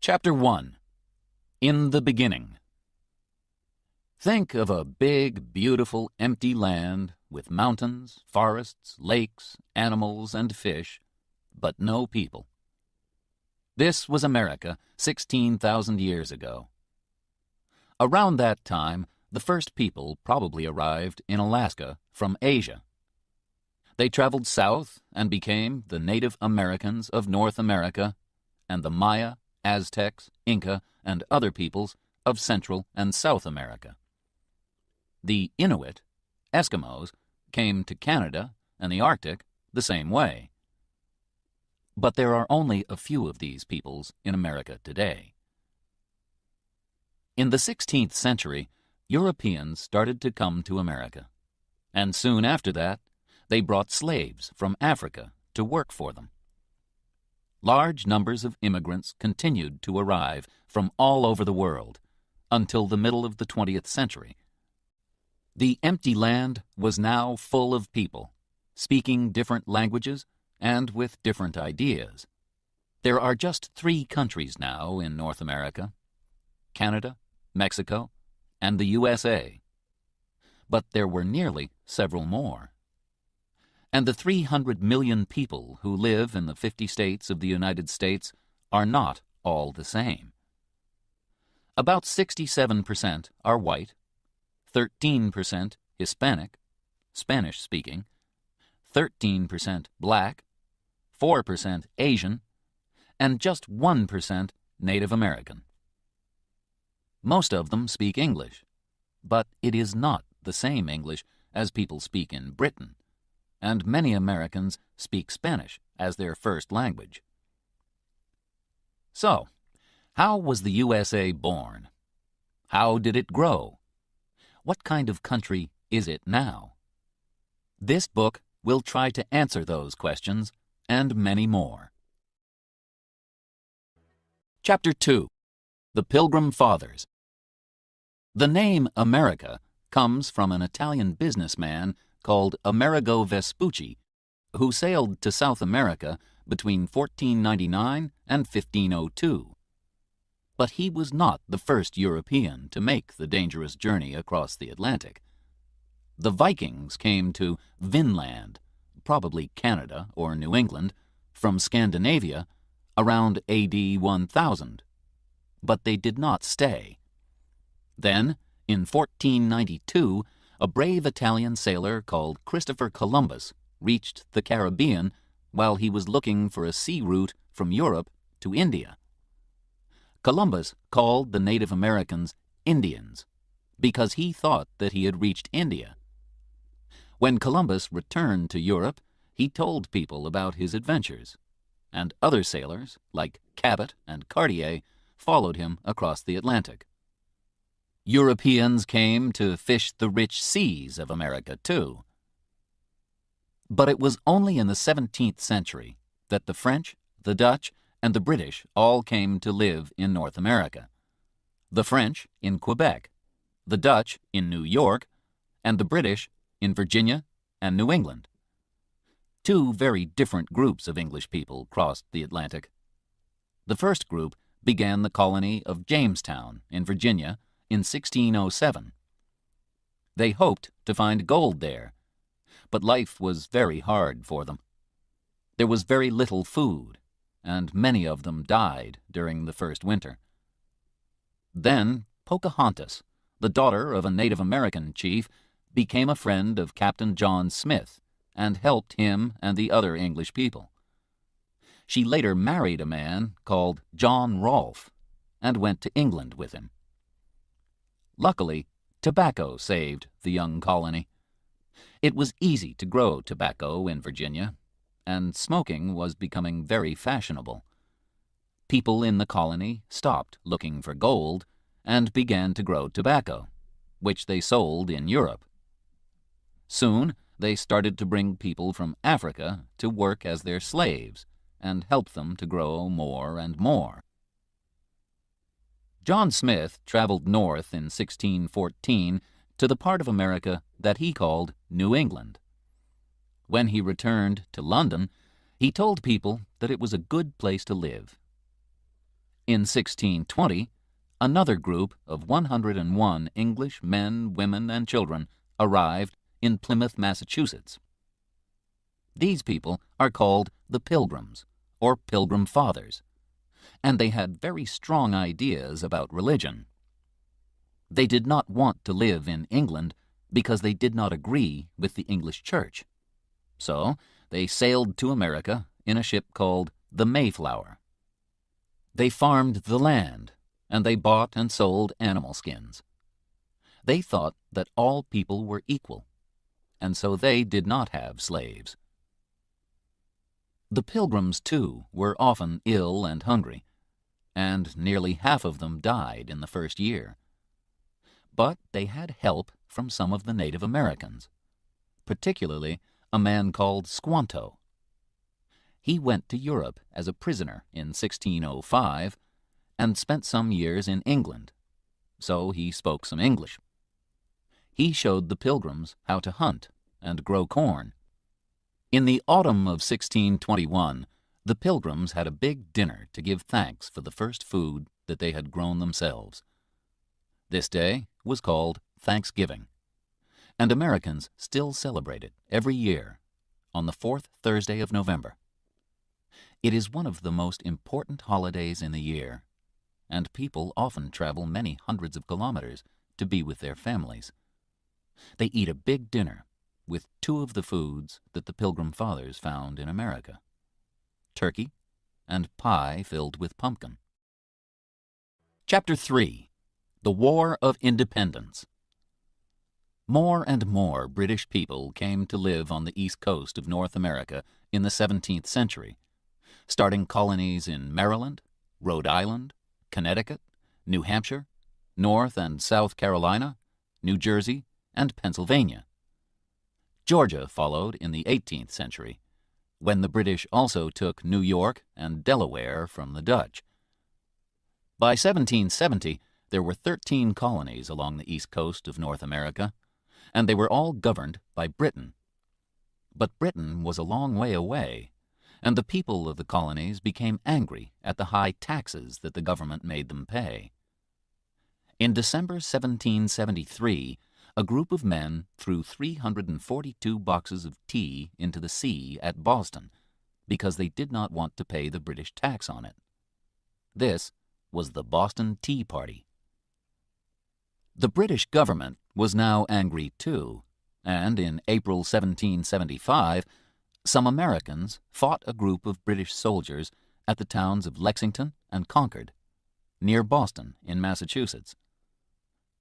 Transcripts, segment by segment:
Chapter 1. In the Beginning. Think of a big, beautiful, empty land with mountains, forests, lakes, animals, and fish, but no people. This was America 16,000 years ago. Around that time, the first people probably arrived in Alaska from Asia. They traveled south and became the Native Americans of North America and the Maya, Aztecs, Inca, and other peoples of Central and South America. The Inuit, Eskimos, came to Canada and the Arctic the same way. But there are only a few of these peoples in America today. In the 16th century, Europeans started to come to America, and soon after that, they brought slaves from Africa to work for them. Large numbers of immigrants continued to arrive from all over the world until the middle of the 20th century. The empty land was now full of people, speaking different languages and with different ideas. There are just 3 countries now in North America: Canada, Mexico, and the USA. But there were nearly several more. And the 300 million people who live in the 50 states of the United States are not all the same. About 67% are white, 13% Hispanic, Spanish-speaking, 13% black, 4% Asian, and just 1% Native American. Most of them speak English, but it is not the same English as people speak in Britain, and many Americans speak Spanish as their first language. So, how was the USA born? How did it grow? What kind of country is it now? This book will try to answer those questions and many more. Chapter 2. The Pilgrim Fathers. The name America comes from an Italian businessman called Amerigo Vespucci, who sailed to South America between 1499 and 1502. But he was not the first European to make the dangerous journey across the Atlantic. The Vikings came to Vinland, probably Canada or New England, from Scandinavia around AD 1000. But they did not stay. Then, in 1492, a brave Italian sailor called Christopher Columbus reached the Caribbean while he was looking for a sea route from Europe to India. Columbus called the Native Americans Indians because he thought that he had reached India. When Columbus returned to Europe, he told people about his adventures, and other sailors, like Cabot and Cartier, followed him across the Atlantic. Europeans came to fish the rich seas of America, too. But it was only in the 17th century that the French, the Dutch, and the British all came to live in North America. The French in Quebec, the Dutch in New York, and the British in Virginia and New England. 2 very different groups of English people crossed the Atlantic. The first group began the colony of Jamestown in Virginia in 1607. They hoped to find gold there, but life was very hard for them. There was very little food, and many of them died during the first winter. Then Pocahontas, the daughter of a Native American chief, became a friend of Captain John Smith and helped him and the other English people. She later married a man called John Rolfe and went to England with him. Luckily, tobacco saved the young colony. It was easy to grow tobacco in Virginia, and smoking was becoming very fashionable. People in the colony stopped looking for gold and began to grow tobacco, which they sold in Europe. Soon, they started to bring people from Africa to work as their slaves and help them to grow more and more. John Smith traveled north in 1614 to the part of America that he called New England. When he returned to London, he told people that it was a good place to live. In 1620, another group of 101 English men, women, and children arrived in Plymouth, Massachusetts. These people are called the Pilgrims, or Pilgrim Fathers, and they had very strong ideas about religion. They did not want to live in England because they did not agree with the English Church. So they sailed to America in a ship called the Mayflower. They farmed the land, and they bought and sold animal skins. They thought that all people were equal, and so they did not have slaves. The Pilgrims, too, were often ill and hungry, and nearly half of them died in the first year. But they had help from some of the Native Americans, particularly a man called Squanto. He went to Europe as a prisoner in 1605 and spent some years in England, so he spoke some English. He showed the Pilgrims how to hunt and grow corn. In the autumn of 1621, the Pilgrims had a big dinner to give thanks for the first food that they had grown themselves. This day was called Thanksgiving, and Americans still celebrate it every year on the fourth Thursday of November. It is one of the most important holidays in the year, and people often travel many hundreds of kilometers to be with their families. They eat a big dinner with two of the foods that the Pilgrim Fathers found in America: turkey and pie filled with pumpkin. Chapter 3. The War of Independence. More and more British people came to live on the east coast of North America in the 17th century, starting colonies in Maryland, Rhode Island, Connecticut, New Hampshire, North and South Carolina, New Jersey, and Pennsylvania. Georgia followed in the 18th century, when the British also took New York and Delaware from the Dutch. By 1770, there were 13 colonies along the east coast of North America, and they were all governed by Britain. But Britain was a long way away, and the people of the colonies became angry at the high taxes that the government made them pay. In December 1773, a group of men threw 342 boxes of tea into the sea at Boston because they did not want to pay the British tax on it. This was the Boston Tea Party. The British government was now angry too, and in April 1775, some Americans fought a group of British soldiers at the towns of Lexington and Concord, near Boston in Massachusetts.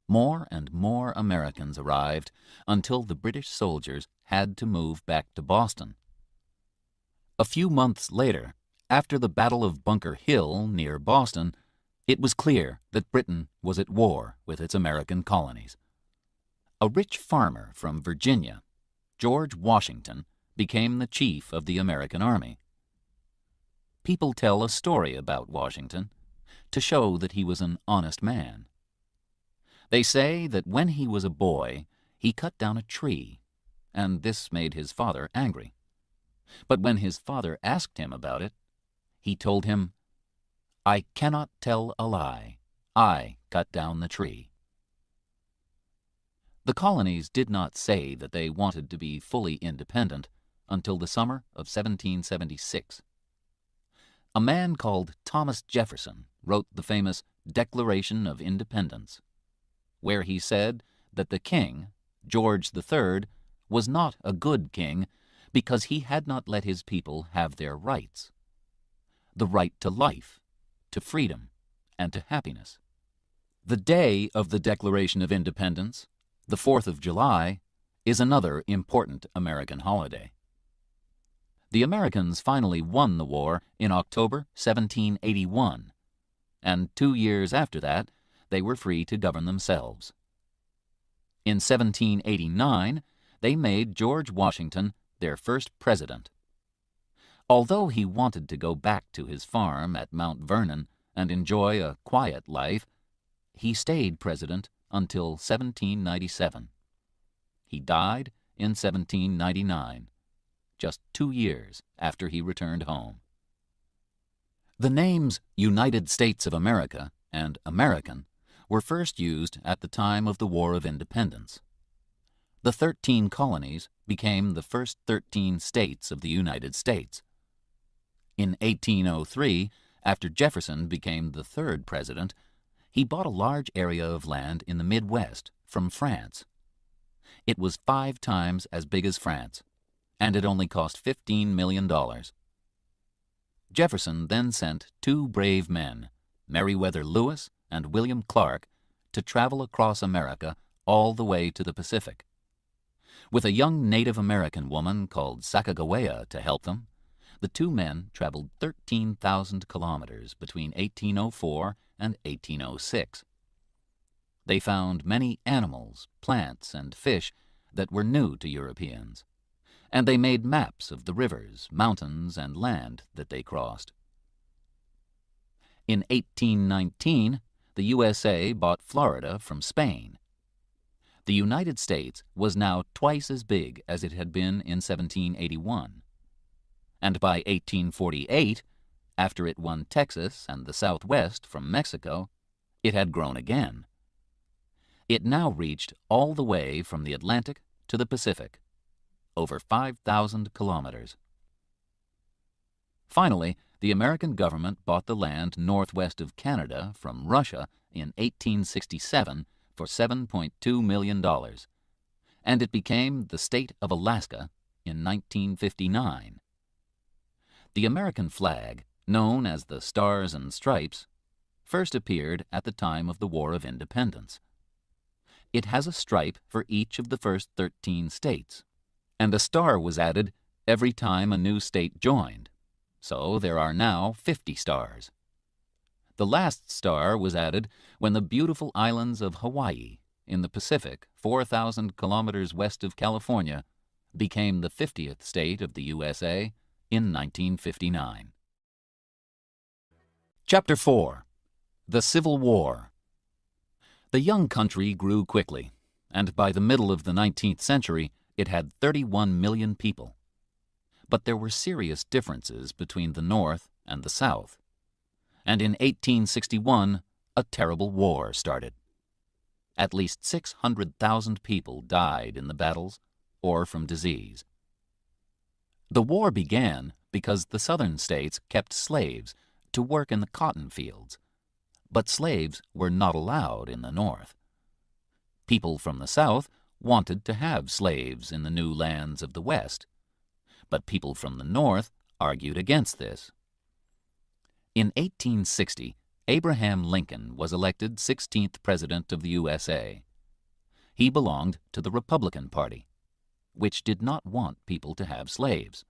More and more Americans arrived until the British soldiers had to move back to Boston. A few months later, after the Battle of Bunker Hill near Boston, it was clear that Britain was at war with its American colonies. A rich farmer from Virginia, George Washington, became the chief of the American army. People tell a story about Washington to show that he was an honest man. They say that when he was a boy, he cut down a tree, and this made his father angry. But when his father asked him about it, he told him, "I cannot tell a lie. I cut down the tree." The colonies did not say that they wanted to be fully independent until the summer of 1776. A man called Thomas Jefferson wrote the famous Declaration of Independence, where he said that the king, George III, was not a good king because he had not let his people have their rights: the right to life, to freedom, and to happiness. The day of the Declaration of Independence, the 4th of July, is another important American holiday. The Americans finally won the war in October 1781, and 2 years after that, they were free to govern themselves. In 1789, they made George Washington their first president. Although he wanted to go back to his farm at Mount Vernon and enjoy a quiet life, he stayed president until 1797. He died in 1799, just 2 years after he returned home. The names United States of America and American were first used at the time of the War of Independence. The 13 colonies became the first 13 states of the United States. In 1803, after Jefferson became the third president, he bought a large area of land in the Midwest from France. It was 5 times as big as France, and it only cost $15 million. Jefferson then sent 2 brave men, Meriwether Lewis and William Clark, to travel across America all the way to the Pacific. With a young Native American woman called Sacagawea to help them, the 2 men traveled 13,000 kilometers between 1804 and 1806. They found many animals, plants, and fish that were new to Europeans, and they made maps of the rivers, mountains, and land that they crossed. In 1819, the USA bought Florida from Spain. The United States was now twice as big as it had been in 1781. And by 1848, after it won Texas and the Southwest from Mexico, it had grown again. It now reached all the way from the Atlantic to the Pacific, over 5,000 kilometers. Finally, the American government bought the land northwest of Canada from Russia in 1867 for $7.2 million, and it became the state of Alaska in 1959. The American flag, known as the Stars and Stripes, first appeared at the time of the War of Independence. It has a stripe for each of the first 13 states, and a star was added every time a new state joined, so there are now 50 stars. The last star was added when the beautiful islands of Hawaii, in the Pacific, 4,000 kilometers west of California, became the 50th state of the USA in 1959. Chapter 4. The Civil War. The young country grew quickly, and by the middle of the 19th century, it had 31 million people. But there were serious differences between the North and the South, and in 1861, a terrible war started. At least 600,000 people died in the battles or from disease. The war began because the southern states kept slaves to work in the cotton fields, but slaves were not allowed in the North. People from the South wanted to have slaves in the new lands of the West, but people from the North argued against this. In 1860, Abraham Lincoln was elected 16th President of the USA. He belonged to the Republican Party, which did not want people to have slaves.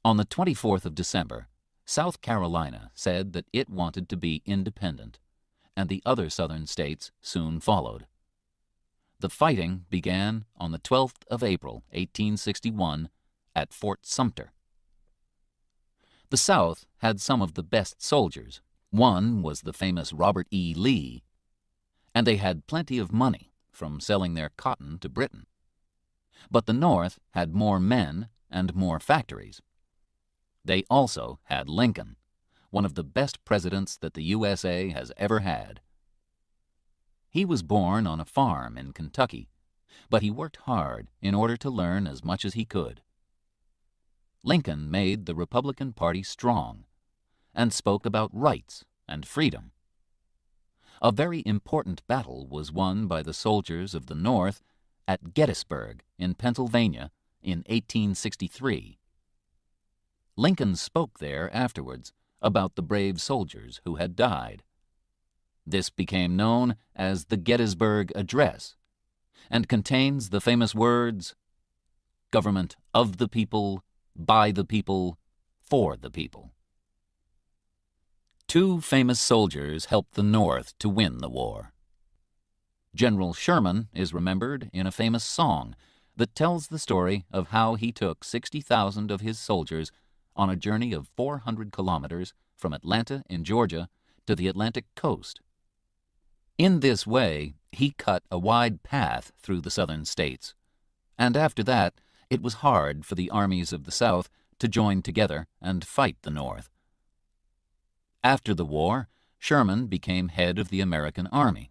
On the 24th of December, South Carolina said that it wanted to be independent, and the other southern states soon followed. The fighting began on the 12th of April, 1861, at Fort Sumter. The South had some of the best soldiers. One was the famous Robert E. Lee, and they had plenty of money from selling their cotton to Britain. But the North had more men and more factories. They also had Lincoln, one of the best presidents that the USA has ever had. He was born on a farm in Kentucky, but he worked hard in order to learn as much as he could. Lincoln made the Republican Party strong and spoke about rights and freedom. A very important battle was won by the soldiers of the North at Gettysburg in Pennsylvania in 1863. Lincoln spoke there afterwards about the brave soldiers who had died. This became known as the Gettysburg Address and contains the famous words, "Government of the people, by the people, for the people." 2 famous soldiers helped the North to win the war. General Sherman is remembered in a famous song that tells the story of how he took 60,000 of his soldiers on a journey of 400 kilometers from Atlanta in Georgia to the Atlantic coast. In this way, he cut a wide path through the southern states, and after that, it was hard for the armies of the South to join together and fight the North. After the war, Sherman became head of the American Army.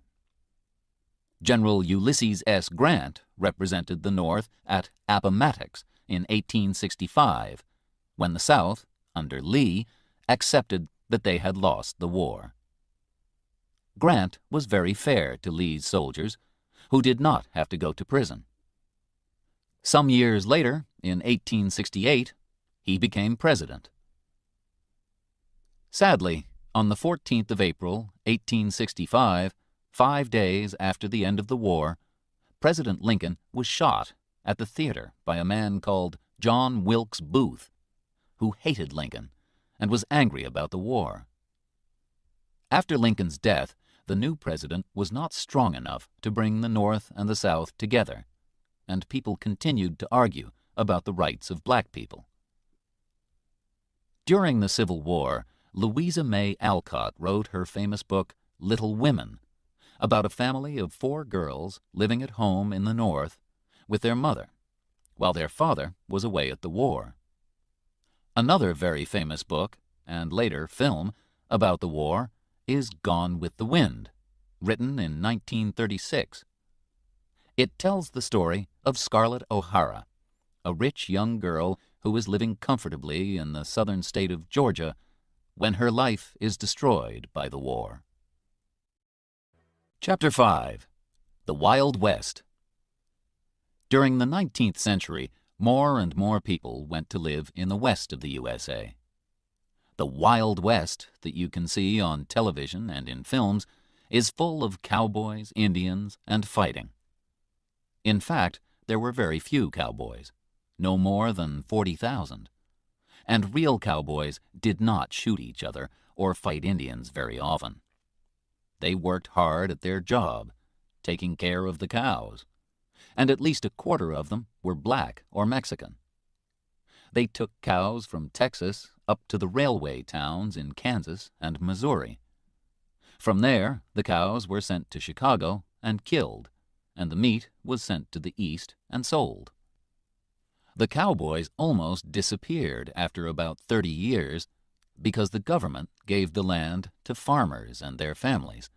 General Ulysses S. Grant represented the North at Appomattox in 1865, when the South, under Lee, accepted that they had lost the war. Grant was very fair to Lee's soldiers, who did not have to go to prison. Some years later, in 1868, he became president. Sadly, on the 14th of April, 1865, 5 days after the end of the war, President Lincoln was shot at the theater by a man called John Wilkes Booth, who hated Lincoln and was angry about the war. After Lincoln's death, the new president was not strong enough to bring the North and the South together, and people continued to argue about the rights of black people. During the Civil War, Louisa May Alcott wrote her famous book, Little Women, about a family of 4 girls living at home in the North with their mother, while their father was away at the war. Another very famous book, and later film, about the war is Gone with the Wind, written in 1936. It tells the story of Scarlett O'Hara, a rich young girl who is living comfortably in the southern state of Georgia when her life is destroyed by the war. Chapter 5. The Wild West. During the 19th century, more and more people went to live in the west of the USA. The Wild West that you can see on television and in films is full of cowboys, Indians, and fighting. In fact, there were very few cowboys, no more than 40,000. And real cowboys did not shoot each other or fight Indians very often. They worked hard at their job, taking care of the cows, and at least a quarter of them were black or Mexican. They took cows from Texas up to the railway towns in Kansas and Missouri. From there, the cows were sent to Chicago and killed, and the meat was sent to the East and sold. The cowboys almost disappeared after about 30 years because the government gave the land to farmers and their families.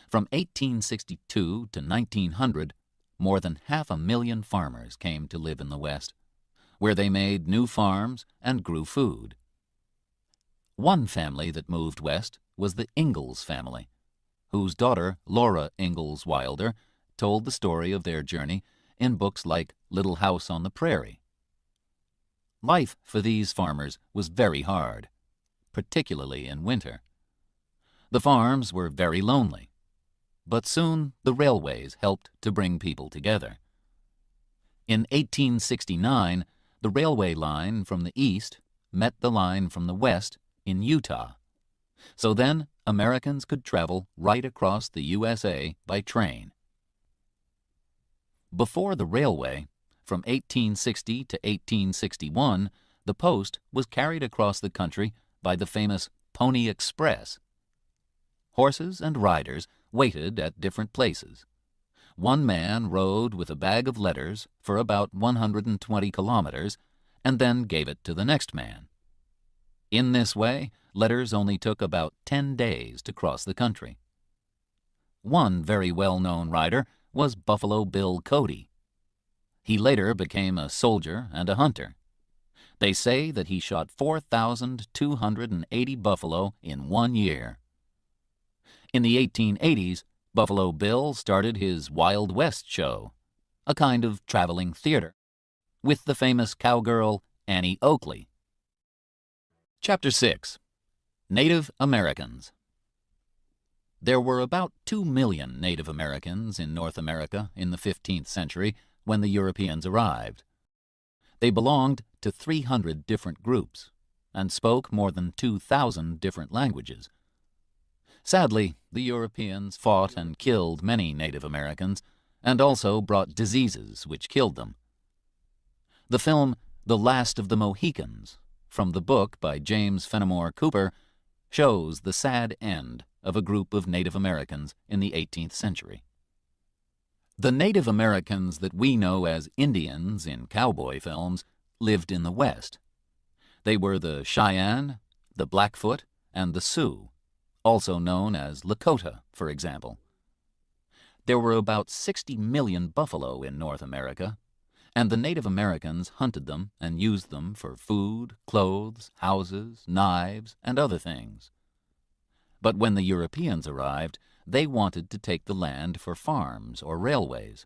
From 1862 to 1900, more than 500,000 farmers came to live in the West, where they made new farms and grew food. One family that moved west was the Ingalls family, whose daughter, Laura Ingalls Wilder, told the story of their journey in books like Little House on the Prairie. Life for these farmers was very hard, particularly in winter. The farms were very lonely, but soon the railways helped to bring people together. In 1869, the railway line from the east met the line from the west in Utah. So then Americans could travel right across the USA by train. Before the railway, from 1860 to 1861, the post was carried across the country by the famous Pony Express. Horses and riders waited at different places. One man rode with a bag of letters for about 120 kilometers and then gave it to the next man. In this way, letters only took about 10 days to cross the country. One very well-known rider was Buffalo Bill Cody. He later became a soldier and a hunter. They say that he shot 4,280 buffalo in 1 year. In the 1880s, Buffalo Bill started his Wild West show, a kind of traveling theater, with the famous cowgirl Annie Oakley. Chapter 6. Native Americans. There were about 2 million Native Americans in North America in the 15th century when the Europeans arrived. They belonged to 300 different groups and spoke more than 2,000 different languages. Sadly, the Europeans fought and killed many Native Americans and also brought diseases which killed them. The film The Last of the Mohicans, from the book by James Fenimore Cooper, shows the sad end of a group of Native Americans in the 18th century. The Native Americans that we know as Indians in cowboy films lived in the West. They were the Cheyenne, the Blackfoot, and the Sioux, also known as Lakota, for example. There were about 60 million buffalo in North America, and the Native Americans hunted them and used them for food, clothes, houses, knives, and other things. But when the Europeans arrived, they wanted to take the land for farms or railways.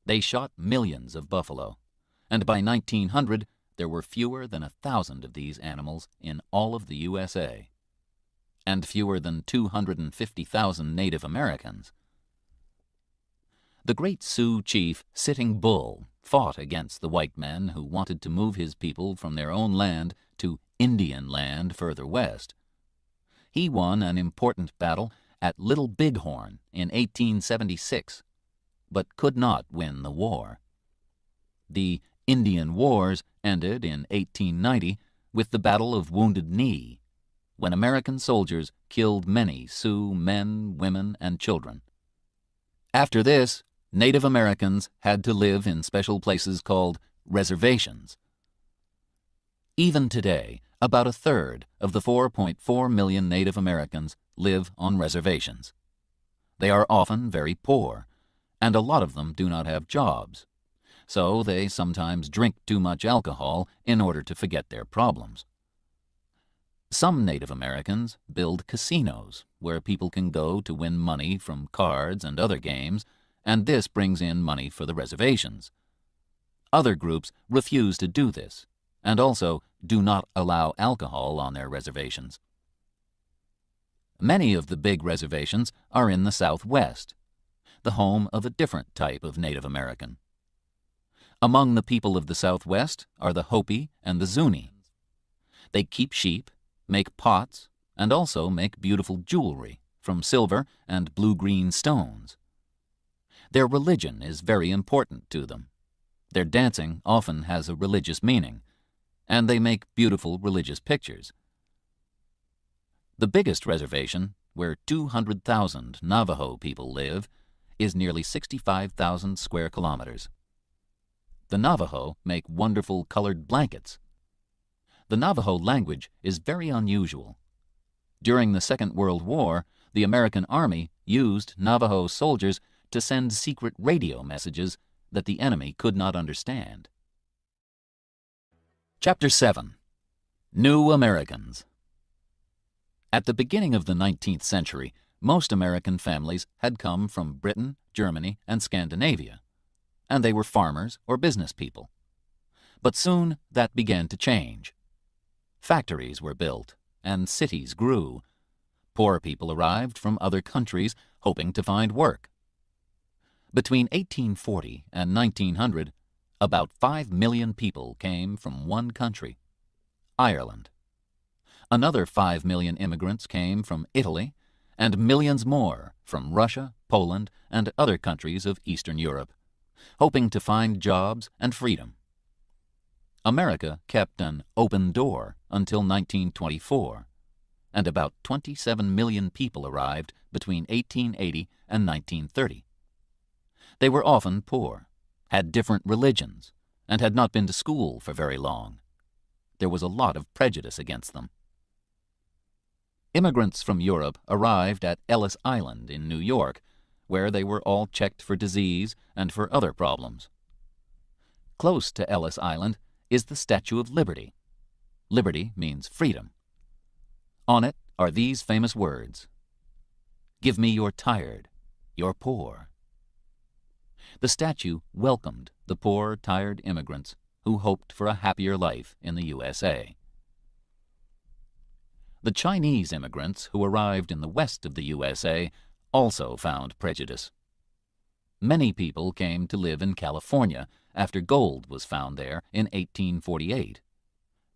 They shot millions of buffalo, and by 1900 there were fewer than 1,000 of these animals in all of the USA, and fewer than 250,000 Native Americans. The great Sioux chief Sitting Bull fought against the white men who wanted to move his people from their own land to Indian land further west. He won an important battle at Little Bighorn in 1876, but could not win the war. The Indian Wars ended in 1890 with the Battle of Wounded Knee, when American soldiers killed many Sioux men, women, and children. After this, Native Americans had to live in special places called reservations. Even today, about a third of the 4.4 million Native Americans live on reservations. They are often very poor, and a lot of them do not have jobs, so they sometimes drink too much alcohol in order to forget their problems. Some Native Americans build casinos where people can go to win money from cards and other games, and this brings in money for the reservations. Other groups refuse to do this, and also do not allow alcohol on their reservations. Many of the big reservations are in the Southwest, the home of a different type of Native American. Among the people of the Southwest are the Hopi and the Zuni. They keep sheep, make pots, and also make beautiful jewelry from silver and blue-green stones. Their religion is very important to them. Their dancing often has a religious meaning, and they make beautiful religious pictures. The biggest reservation, where 200,000 Navajo people live, is nearly 65,000 square kilometers. The Navajo make wonderful colored blankets. The Navajo language is very unusual. During the Second World War, the American Army used Navajo soldiers to send secret radio messages that the enemy could not understand. Chapter 7. New Americans. At the beginning of the 19th century, most American families had come from Britain, Germany, and Scandinavia, and they were farmers or business people. But soon that began to change. Factories were built, and cities grew. Poor people arrived from other countries hoping to find work. Between 1840 and 1900, about 5 million people came from one country, Ireland. Another 5 million immigrants came from Italy, and millions more from Russia, Poland, and other countries of Eastern Europe, hoping to find jobs and freedom. America kept an open door until 1924, and about 27 million people arrived between 1880 and 1930. They were often poor, had different religions, and had not been to school for very long. There was a lot of prejudice against them. Immigrants from Europe arrived at Ellis Island in New York, where they were all checked for disease and for other problems. Close to Ellis Island is the Statue of Liberty. Liberty means freedom. On it are these famous words: "Give me your tired, your poor." The statue welcomed the poor, tired immigrants who hoped for a happier life in the USA. The Chinese immigrants who arrived in the west of the USA also found prejudice. Many people came to live in California after gold was found there in 1848,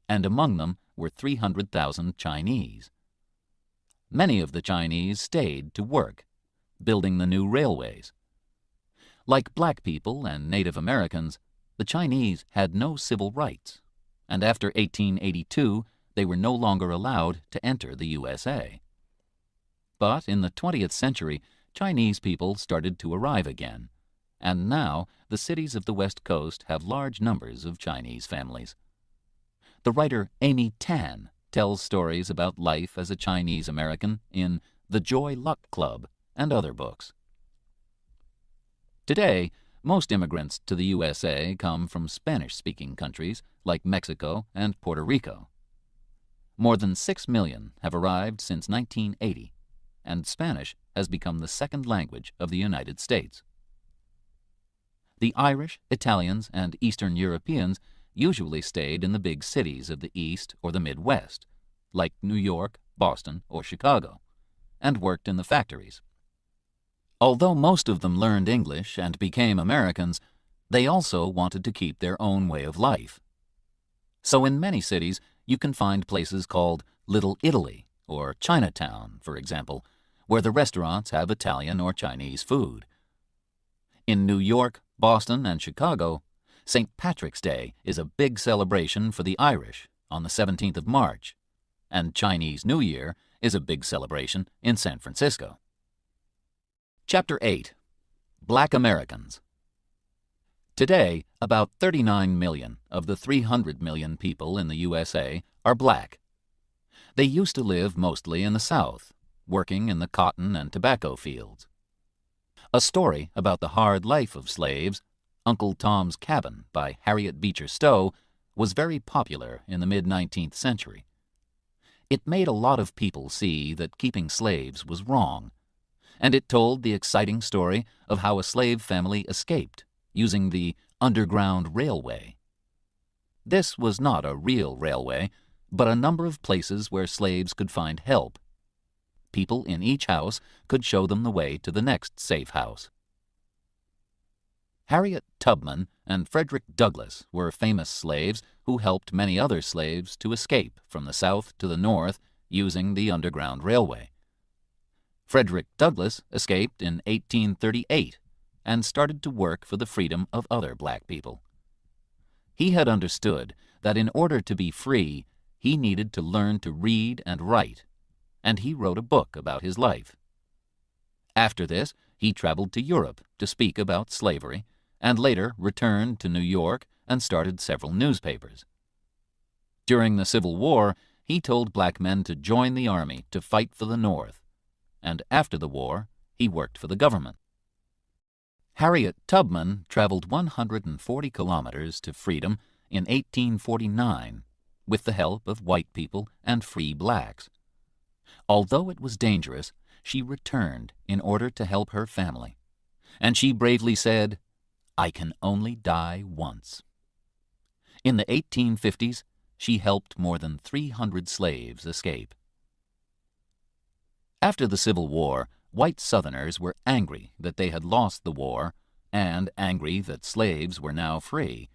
and among them were 300,000 Chinese. Many of the Chinese stayed to work, building the new railways. Like black people and Native Americans, the Chinese had no civil rights, and after 1882 they were no longer allowed to enter the USA. But in the 20th century, Chinese people started to arrive again, and now the cities of the West Coast have large numbers of Chinese families. The writer Amy Tan tells stories about life as a Chinese American in The Joy Luck Club and other books. Today, most immigrants to the USA come from Spanish-speaking countries like Mexico and Puerto Rico. More than 6 million have arrived since 1980, and Spanish has become the second language of the United States. The Irish, Italians, and Eastern Europeans usually stayed in the big cities of the East or the Midwest, like New York, Boston, or Chicago, and worked in the factories. Although most of them learned English and became Americans, they also wanted to keep their own way of life. So in many cities, you can find places called Little Italy or Chinatown, for example, where the restaurants have Italian or Chinese food. In New York, Boston, and Chicago, St. Patrick's Day is a big celebration for the Irish on the 17th of March, and Chinese New Year is a big celebration in San Francisco. Chapter 8. Black Americans. Today, about 39 million of the 300 million people in the USA are black. They used to live mostly in the South, working in the cotton and tobacco fields. A story about the hard life of slaves, Uncle Tom's Cabin by Harriet Beecher Stowe, was very popular in the mid-19th century. It made a lot of people see that keeping slaves was wrong, and it told the exciting story of how a slave family escaped using the Underground Railway. This was not a real railway, but a number of places where slaves could find help. People in each house could show them the way to the next safe house. Harriet Tubman and Frederick Douglass were famous slaves who helped many other slaves to escape from the South to the North using the Underground Railway. Frederick Douglass escaped in 1838 and started to work for the freedom of other black people. He had understood that in order to be free, he needed to learn to read and write, and he wrote a book about his life. After this, he traveled to Europe to speak about slavery, and later returned to New York and started several newspapers. During the Civil War, he told black men to join the army to fight for the North, and after the war, he worked for the government. Harriet Tubman traveled 140 kilometers to freedom in 1849 with the help of white people and free blacks. Although it was dangerous, she returned in order to help her family, and she bravely said, "I can only die once." In the 1850s, she helped more than 300 slaves escape. After the Civil War, white Southerners were angry that they had lost the war and angry that slaves were now free.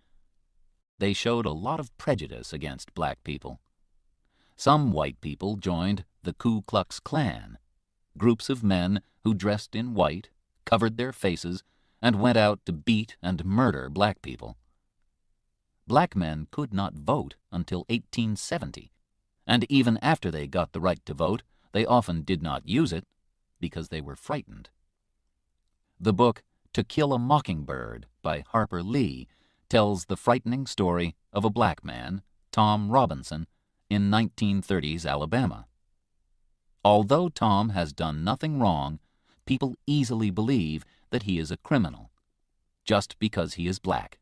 They showed a lot of prejudice against black people. Some white people joined the Ku Klux Klan, groups of men who dressed in white, covered their faces, and went out to beat and murder black people. Black men could not vote until 1870, and even after they got the right to vote, they often did not use it because they were frightened. The book To Kill a Mockingbird by Harper Lee tells the frightening story of a black man, Tom Robinson, in 1930s Alabama. Although Tom has done nothing wrong, people easily believe that he is a criminal, just because he is black.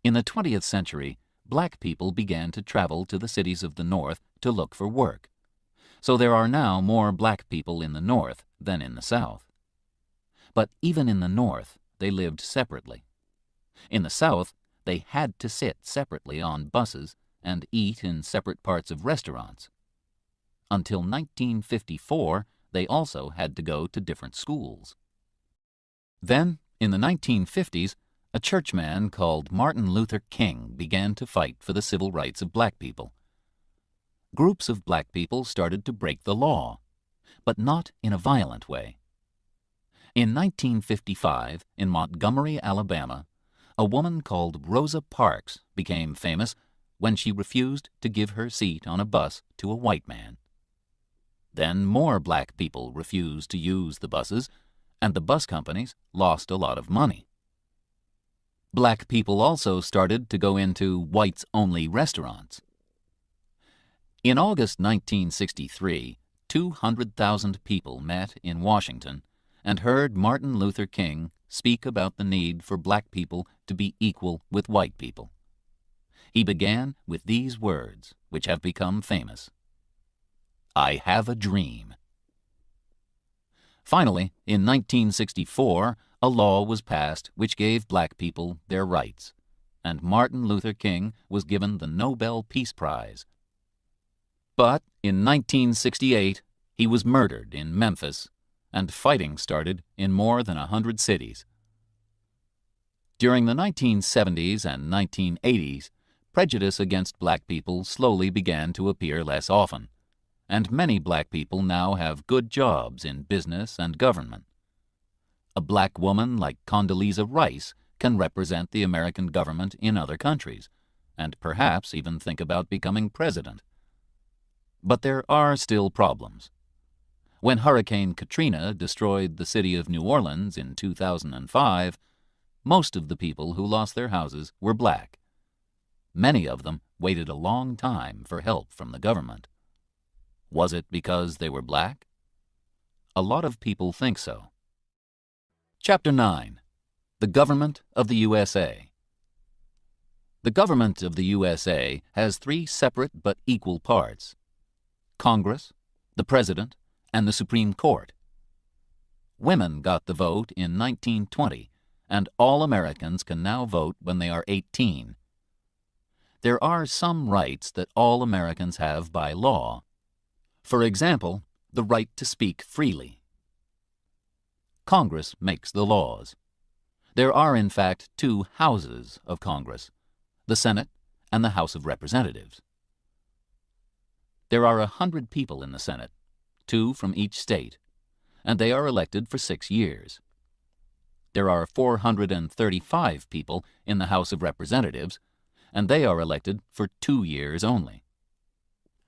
In the 20th century, black people began to travel to the cities of the North to look for work, so there are now more black people in the North than in the South. But even in the North, they lived separately. In the South, they had to sit separately on buses and eat in separate parts of restaurants. Until 1954, they also had to go to different schools. Then, in the 1950s, a churchman called Martin Luther King began to fight for the civil rights of black people. Groups of black people started to break the law, but not in a violent way. In 1955, in Montgomery, Alabama, a woman called Rosa Parks became famous when she refused to give her seat on a bus to a white man. Then more black people refused to use the buses, and the bus companies lost a lot of money. Black people also started to go into whites-only restaurants. In August 1963, 200,000 people met in Washington and heard Martin Luther King speak about the need for black people to be equal with white people. He began with these words, which have become famous: "I have a dream." Finally, in 1964, a law was passed which gave black people their rights, and Martin Luther King was given the Nobel Peace Prize. But in 1968, he was murdered in Memphis, and fighting started in more than 100 cities. During the 1970s and 1980s, prejudice against black people slowly began to appear less often, and many black people now have good jobs in business and government. A black woman like Condoleezza Rice can represent the American government in other countries, and perhaps even think about becoming president. But there are still problems. When Hurricane Katrina destroyed the city of New Orleans in 2005, most of the people who lost their houses were black. Many of them waited a long time for help from the government. Was it because they were black? A lot of people think so. Chapter 9. The Government of the USA. The government of the USA has three separate but equal parts: Congress, the President, and the Supreme Court. Women got the vote in 1920, and all Americans can now vote when they are 18. There are some rights that all Americans have by law. For example, the right to speak freely. Congress makes the laws. There are, in fact, two houses of Congress, the Senate and the House of Representatives. There are 100 people in the Senate, 2 from each state, and they are elected for 6 years. There are 435 people in the House of Representatives, and they are elected for 2 years only.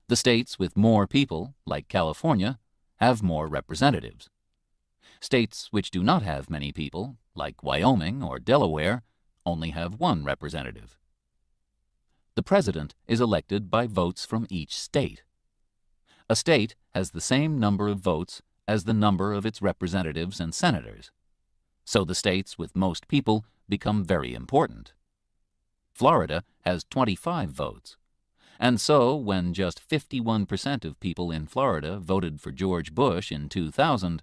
The states with more people, like California, have more representatives. States which do not have many people, like Wyoming or Delaware, only have 1 representative. The president is elected by votes from each state. A state has the same number of votes as the number of its representatives and senators. So the states with most people become very important. Florida has 25 votes. And so when just 51% of people in Florida voted for George Bush in 2000,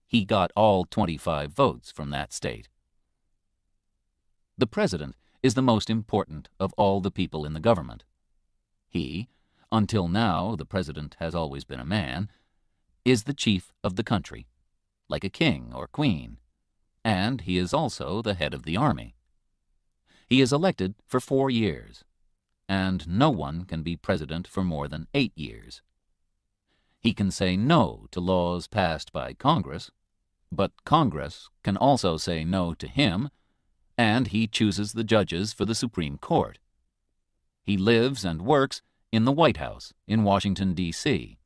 he got all 25 votes from that state. The president is the most important of all the people in the government. He, until now the president has always been a man, is the chief of the country, like a king or queen, and he is also the head of the army. He is elected for 4 years, and no one can be president for more than 8 years. He can say no to laws passed by Congress, but Congress can also say no to him, and he chooses the judges for the Supreme Court. He lives and works in the White House in Washington, D.C.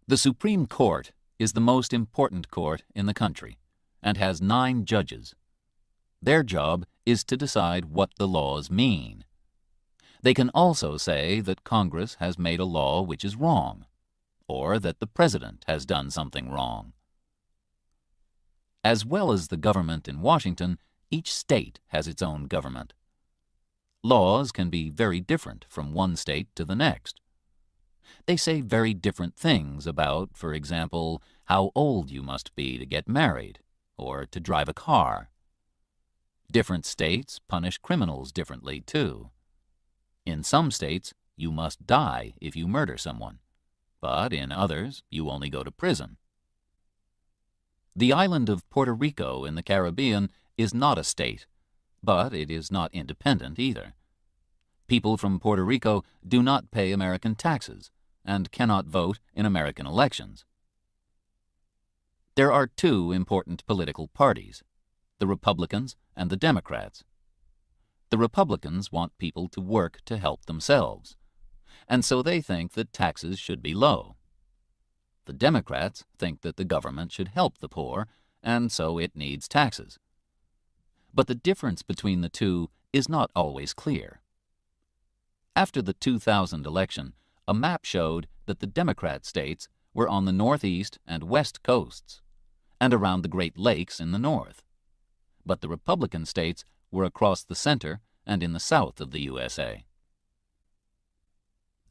The Supreme Court is the most important court in the country and has 9 judges. Their job is to decide what the laws mean. They can also say that Congress has made a law which is wrong, or that the president has done something wrong. As well as the government in Washington, each state has its own government. Laws can be very different from one state to the next. They say very different things about, for example, how old you must be to get married, or to drive a car. Different states punish criminals differently, too. In some states, you must die if you murder someone, but in others, you only go to prison. The island of Puerto Rico in the Caribbean is not a state, but it is not independent either. People from Puerto Rico do not pay American taxes and cannot vote in American elections. There are 2 important political parties, the Republicans and the Democrats. The Republicans want people to work to help themselves, and so they think that taxes should be low. The Democrats think that the government should help the poor, and so it needs taxes. But the difference between the two is not always clear. After the 2000 election, A map showed that the Democrat states were on the northeast and west coasts, and around the Great Lakes in the north. But the Republican states were across the center and in the south of the USA.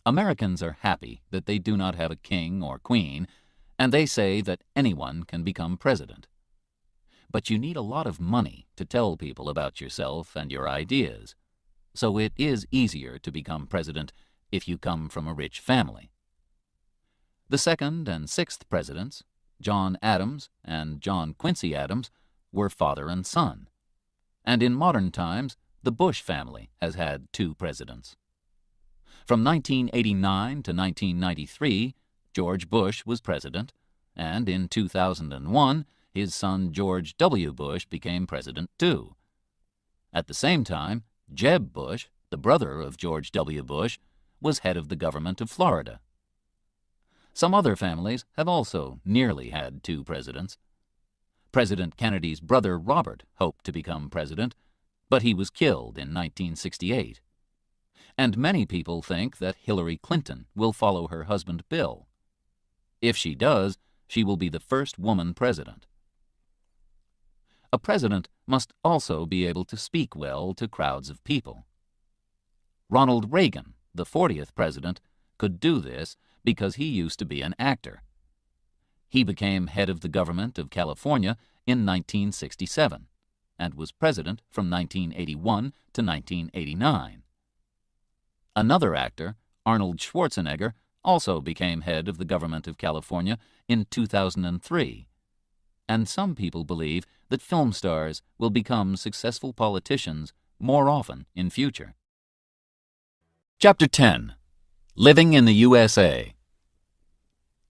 Americans are happy that they do not have a king or queen, and they say that anyone can become president. But you need a lot of money to tell people about yourself and your ideas, so it is easier to become president if you come from a rich family. The second and sixth presidents, John Adams and John Quincy Adams, were father and son. And in modern times, the Bush family has had 2 presidents. From 1989 to 1993, George Bush was president, and in 2001, his son George W. Bush became president too. At the same time, Jeb Bush, the brother of George W. Bush, was head of the government of Florida. Some other families have also nearly had 2 presidents. President Kennedy's brother Robert hoped to become president, but he was killed in 1968. And many people think that Hillary Clinton will follow her husband Bill. If she does, she will be the first woman president. A president must also be able to speak well to crowds of people. Ronald Reagan, the 40th president, could do this because he used to be an actor. He became head of the government of California in 1967 and was president from 1981 to 1989. Another actor, Arnold Schwarzenegger, also became head of the government of California in 2003. And some people believe that film stars will become successful politicians more often in future. Chapter 10. Living in the USA.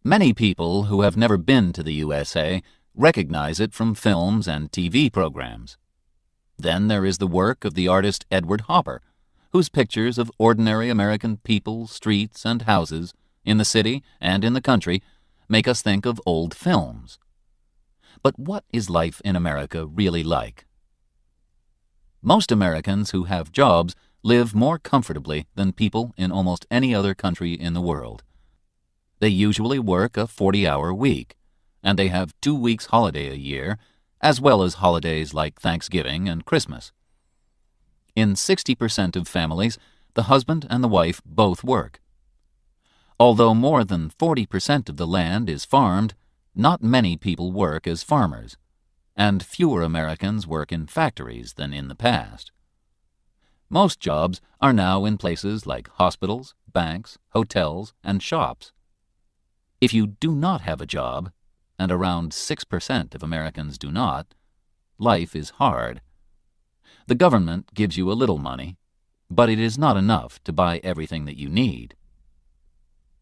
Many people who have never been to the USA recognize it from films and TV programs. Then there is the work of the artist Edward Hopper, whose pictures of ordinary American people, streets, and houses, in the city and in the country, make us think of old films. But what is life in America really like? Most Americans who have jobs live more comfortably than people in almost any other country in the world. They usually work a 40-hour week, and they have 2 weeks holiday a year, as well as holidays like Thanksgiving and Christmas. In 60% of families, the husband and the wife both work. Although more than 40% of the land is farmed, not many people work as farmers, and fewer Americans work in factories than in the past. Most jobs are now in places like hospitals, banks, hotels, and shops. If you do not have a job, and around 6% of Americans do not, life is hard. The government gives you a little money, but it is not enough to buy everything that you need.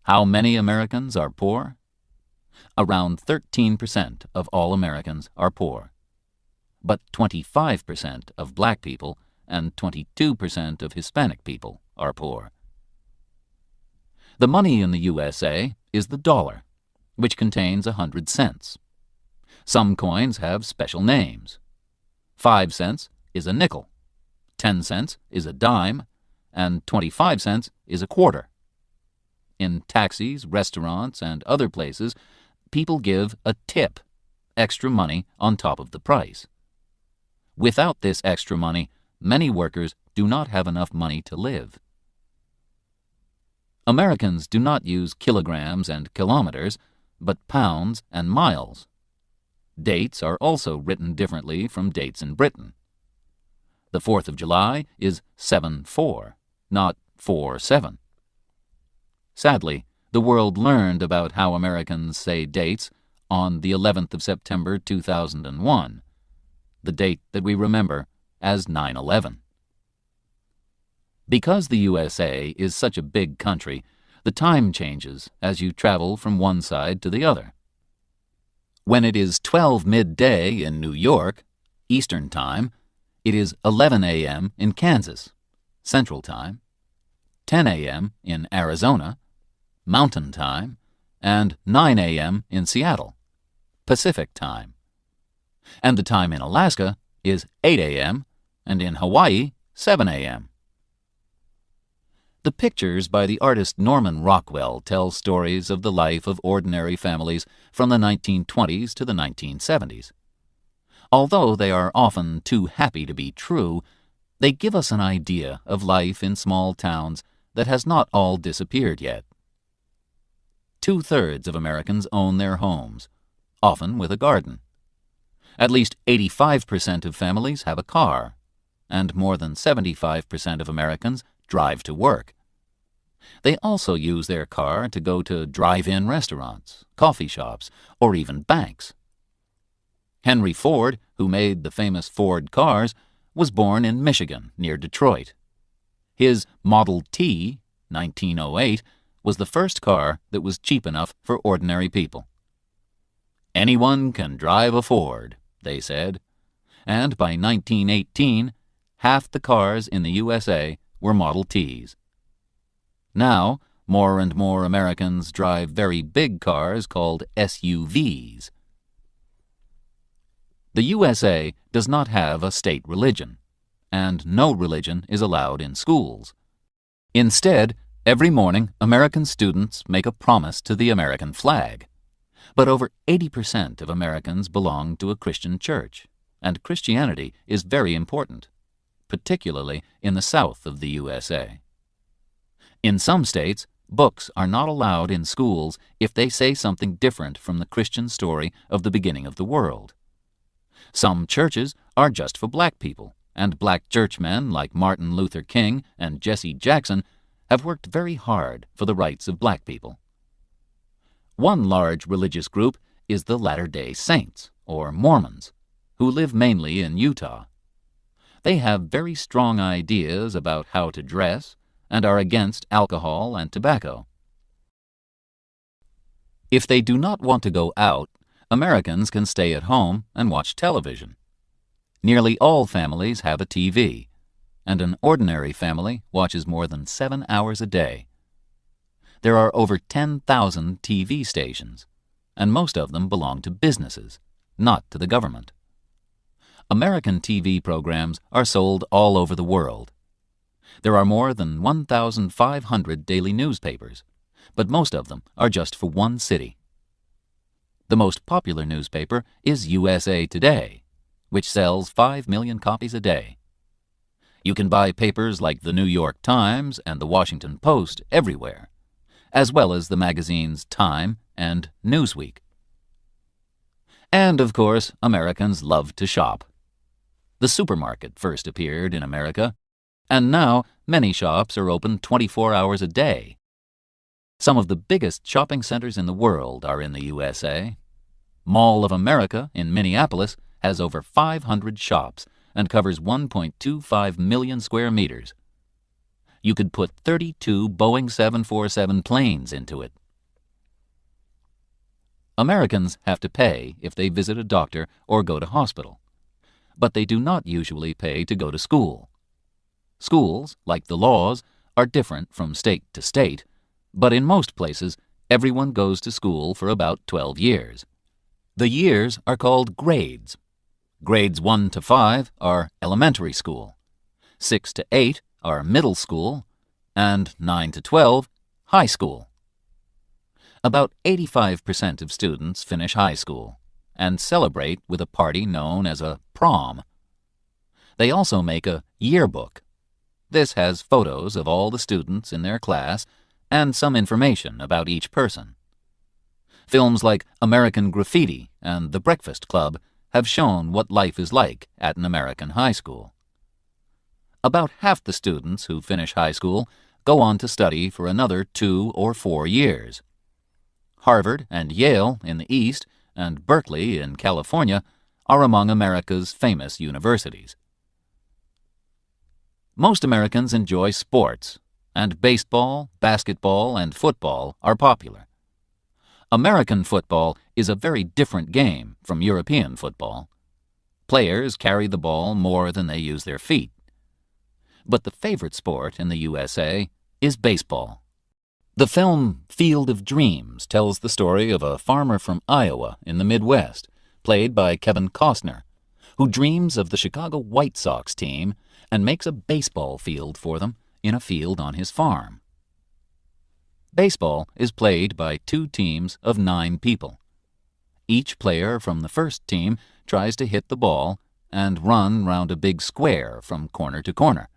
How many Americans are poor? Around 13% of all Americans are poor. But 25% of black people and 22% of Hispanic people are poor. The money in the USA is the dollar, which contains 100 cents. Some coins have special names. 5 cents is a nickel, 10 cents is a dime, and 25 cents is a quarter. In taxis, restaurants, and other places, people give a tip, extra money on top of the price. Without this extra money, many workers do not have enough money to live. Americans do not use kilograms and kilometers, but pounds and miles. Dates are also written differently from dates in Britain. The 4th of July is 7-4, not 4-7. Sadly, the world learned about how Americans say dates on the 11th of September 2001, the date that we remember as 9/11. Because the USA is such a big country, the time changes as you travel from one side to the other. When it is 12 midday in New York, Eastern Time, it is 11 a.m. in Kansas, Central Time, 10 a.m. in Arizona, Mountain Time, and 9 a.m. in Seattle, Pacific Time. And the time in Alaska is 8 a.m., and in Hawaii, 7 a.m. The pictures by the artist Norman Rockwell tell stories of the life of ordinary families from the 1920s to the 1970s. Although they are often too happy to be true, they give us an idea of life in small towns that has not all disappeared yet. 2/3 of Americans own their homes, often with a garden. At least 85% of families have a car, and more than 75% of Americans drive to work. They also use their car to go to drive-in restaurants, coffee shops, or even banks. Henry Ford, who made the famous Ford cars, was born in Michigan, near Detroit. His Model T, 1908, was the first car that was cheap enough for ordinary people. Anyone can drive a Ford, they said, and by 1918, half the cars in the USA were Model Ts. Now, more and more Americans drive very big cars called SUVs. The USA does not have a state religion, and no religion is allowed in schools. Instead, every morning American students make a promise to the American flag. But over 80% of Americans belong to a Christian church, and Christianity is very important, particularly in the South of the USA. In some states, books are not allowed in schools if they say something different from the Christian story of the beginning of the world. Some churches are just for black people, and black churchmen like Martin Luther King and Jesse Jackson have worked very hard for the rights of black people. One large religious group is the Latter-day Saints, or Mormons, who live mainly in Utah. They have very strong ideas about how to dress and are against alcohol and tobacco. If they do not want to go out, Americans can stay at home and watch television. Nearly all families have a TV, and an ordinary family watches more than 7 hours a day. There are over 10,000 TV stations, and most of them belong to businesses, not to the government. American TV programs are sold all over the world. There are more than 1,500 daily newspapers, but most of them are just for one city. The most popular newspaper is USA Today, which sells 5 million copies a day. You can buy papers like the New York Times and the Washington Post everywhere, as well as the magazines Time and Newsweek. And, of course, Americans love to shop. The supermarket first appeared in America, and now many shops are open 24 hours a day. Some of the biggest shopping centers in the world are in the USA. Mall of America in Minneapolis has over 500 shops and covers 1.25 million square meters. You could put 32 Boeing 747 planes into it. Americans have to pay if they visit a doctor or go to hospital, but they do not usually pay to go to school. Schools, like the laws, are different from state to state, but in most places, everyone goes to school for about 12 years. The years are called grades. Grades 1 to 5 are elementary school, 6 to 8 are middle school, and 9 to 12, high school. About 85% of students finish high school and celebrate with a party known as a prom. They also make a yearbook. This has photos of all the students in their class and some information about each person. Films like American Graffiti and The Breakfast Club have shown what life is like at an American high school. About half the students who finish high school go on to study for another 2 or 4 years. Harvard and Yale in the East and Berkeley in California are among America's famous universities. Most Americans enjoy sports, and baseball, basketball, and football are popular. American football is a very different game from European football. Players carry the ball more than they use their feet. But the favorite sport in the USA is baseball. The film Field of Dreams tells the story of a farmer from Iowa in the Midwest, played by Kevin Costner, who dreams of the Chicago White Sox team and makes a baseball field for them in a field on his farm. Baseball is played by 2 teams of 9 people. Each player from the first team tries to hit the ball and run round a big square from corner to corner.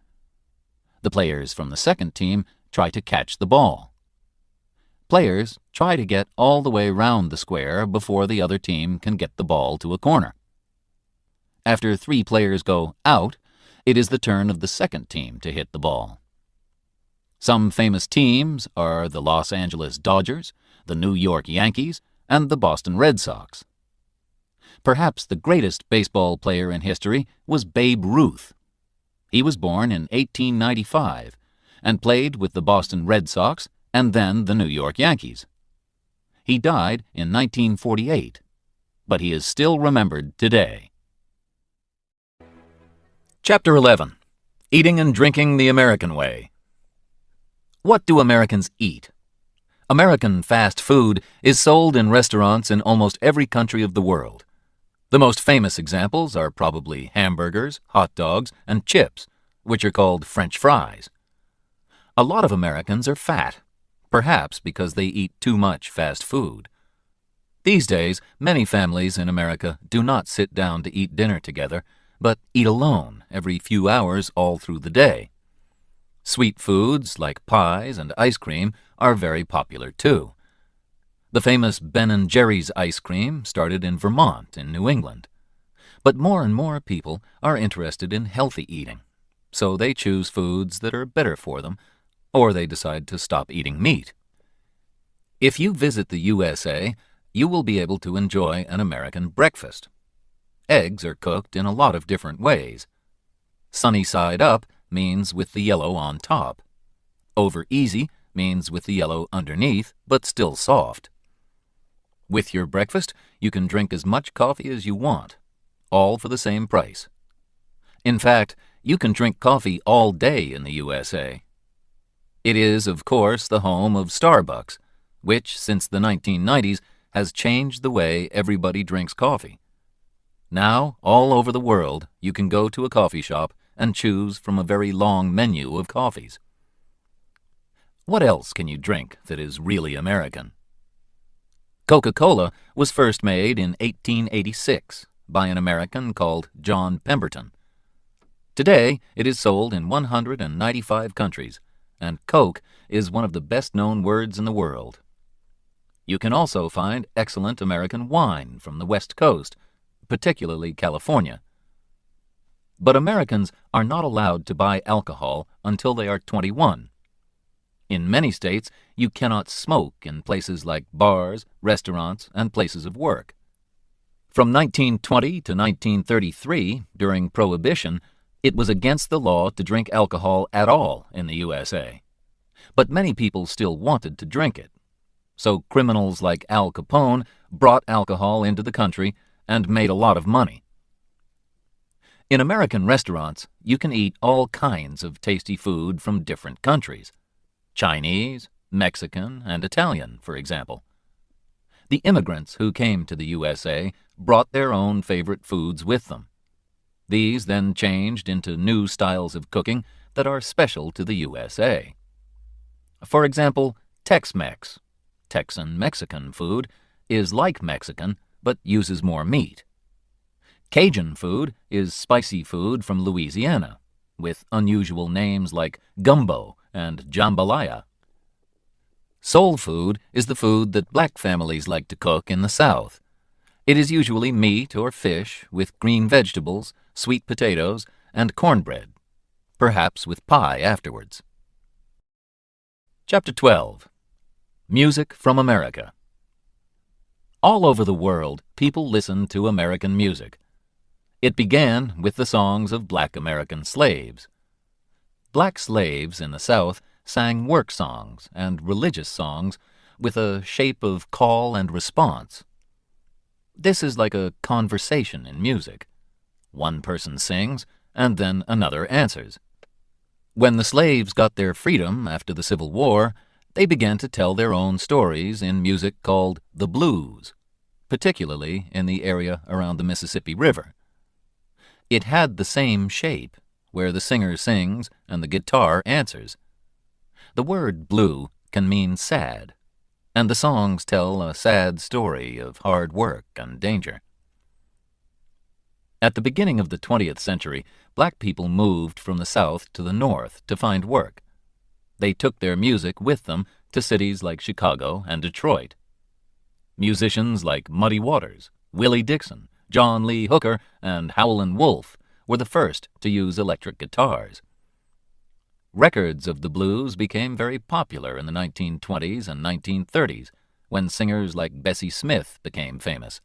The players from the second team try to catch the ball. Players try to get all the way round the square before the other team can get the ball to a corner. After 3 players go out, it is the turn of the second team to hit the ball. Some famous teams are the Los Angeles Dodgers, the New York Yankees, and the Boston Red Sox. Perhaps the greatest baseball player in history was Babe Ruth. He was born in 1895 and played with the Boston Red Sox and then the New York Yankees. He died in 1948, but he is still remembered today. Chapter 11. Eating and Drinking the American Way. What do Americans eat? American fast food is sold in restaurants in almost every country of the world. The most famous examples are probably hamburgers, hot dogs, and chips, which are called French fries. A lot of Americans are fat, perhaps because they eat too much fast food. These days, many families in America do not sit down to eat dinner together, but eat alone every few hours all through the day. Sweet foods like pies and ice cream are very popular too. The famous Ben & Jerry's ice cream started in Vermont in New England. But more and more people are interested in healthy eating, so they choose foods that are better for them, or they decide to stop eating meat. If you visit the USA, you will be able to enjoy an American breakfast. Eggs are cooked in a lot of different ways. Sunny side up means with the yellow on top. Over easy means with the yellow underneath, but still soft. With your breakfast, you can drink as much coffee as you want, all for the same price. In fact, you can drink coffee all day in the USA. It is, of course, the home of Starbucks, which, since the 1990s, has changed the way everybody drinks coffee. Now, all over the world, you can go to a coffee shop and choose from a very long menu of coffees. What else can you drink that is really American? Coca-Cola was first made in 1886 by an American called John Pemberton. Today, it is sold in 195 countries, and Coke is one of the best-known words in the world. You can also find excellent American wine from the West Coast, particularly California. But Americans are not allowed to buy alcohol until they are 21. In many states, you cannot smoke in places like bars, restaurants, and places of work. From 1920 to 1933, during Prohibition, it was against the law to drink alcohol at all in the USA. But many people still wanted to drink it. So criminals like Al Capone brought alcohol into the country and made a lot of money. In American restaurants, you can eat all kinds of tasty food from different countries. Chinese, Mexican, and Italian, for example. The immigrants who came to the USA brought their own favorite foods with them. These then changed into new styles of cooking that are special to the USA. For example, Tex-Mex, Texan Mexican food, is like Mexican but uses more meat. Cajun food is spicy food from Louisiana, with unusual names like gumbo and jambalaya. Soul food is the food that black families like to cook in the South. It is usually meat or fish with green vegetables, sweet potatoes, and cornbread, perhaps with pie afterwards. Chapter 12. Music from America. All over the world, people listen to American music. It began with the songs of black American slaves. Black slaves in the South sang work songs and religious songs with a shape of call and response. This is like a conversation in music. One person sings, and then another answers. When the slaves got their freedom after the Civil War, they began to tell their own stories in music called the blues, particularly in the area around the Mississippi River. It had the same shape, where the singer sings and the guitar answers. The word blue can mean sad, and the songs tell a sad story of hard work and danger. At the beginning of the 20th century, black people moved from the South to the North to find work. They took their music with them to cities like Chicago and Detroit. Musicians like Muddy Waters, Willie Dixon, John Lee Hooker, and Howlin' Wolf were the first to use electric guitars. Records of the blues became very popular in the 1920s and 1930s, when singers like Bessie Smith became famous.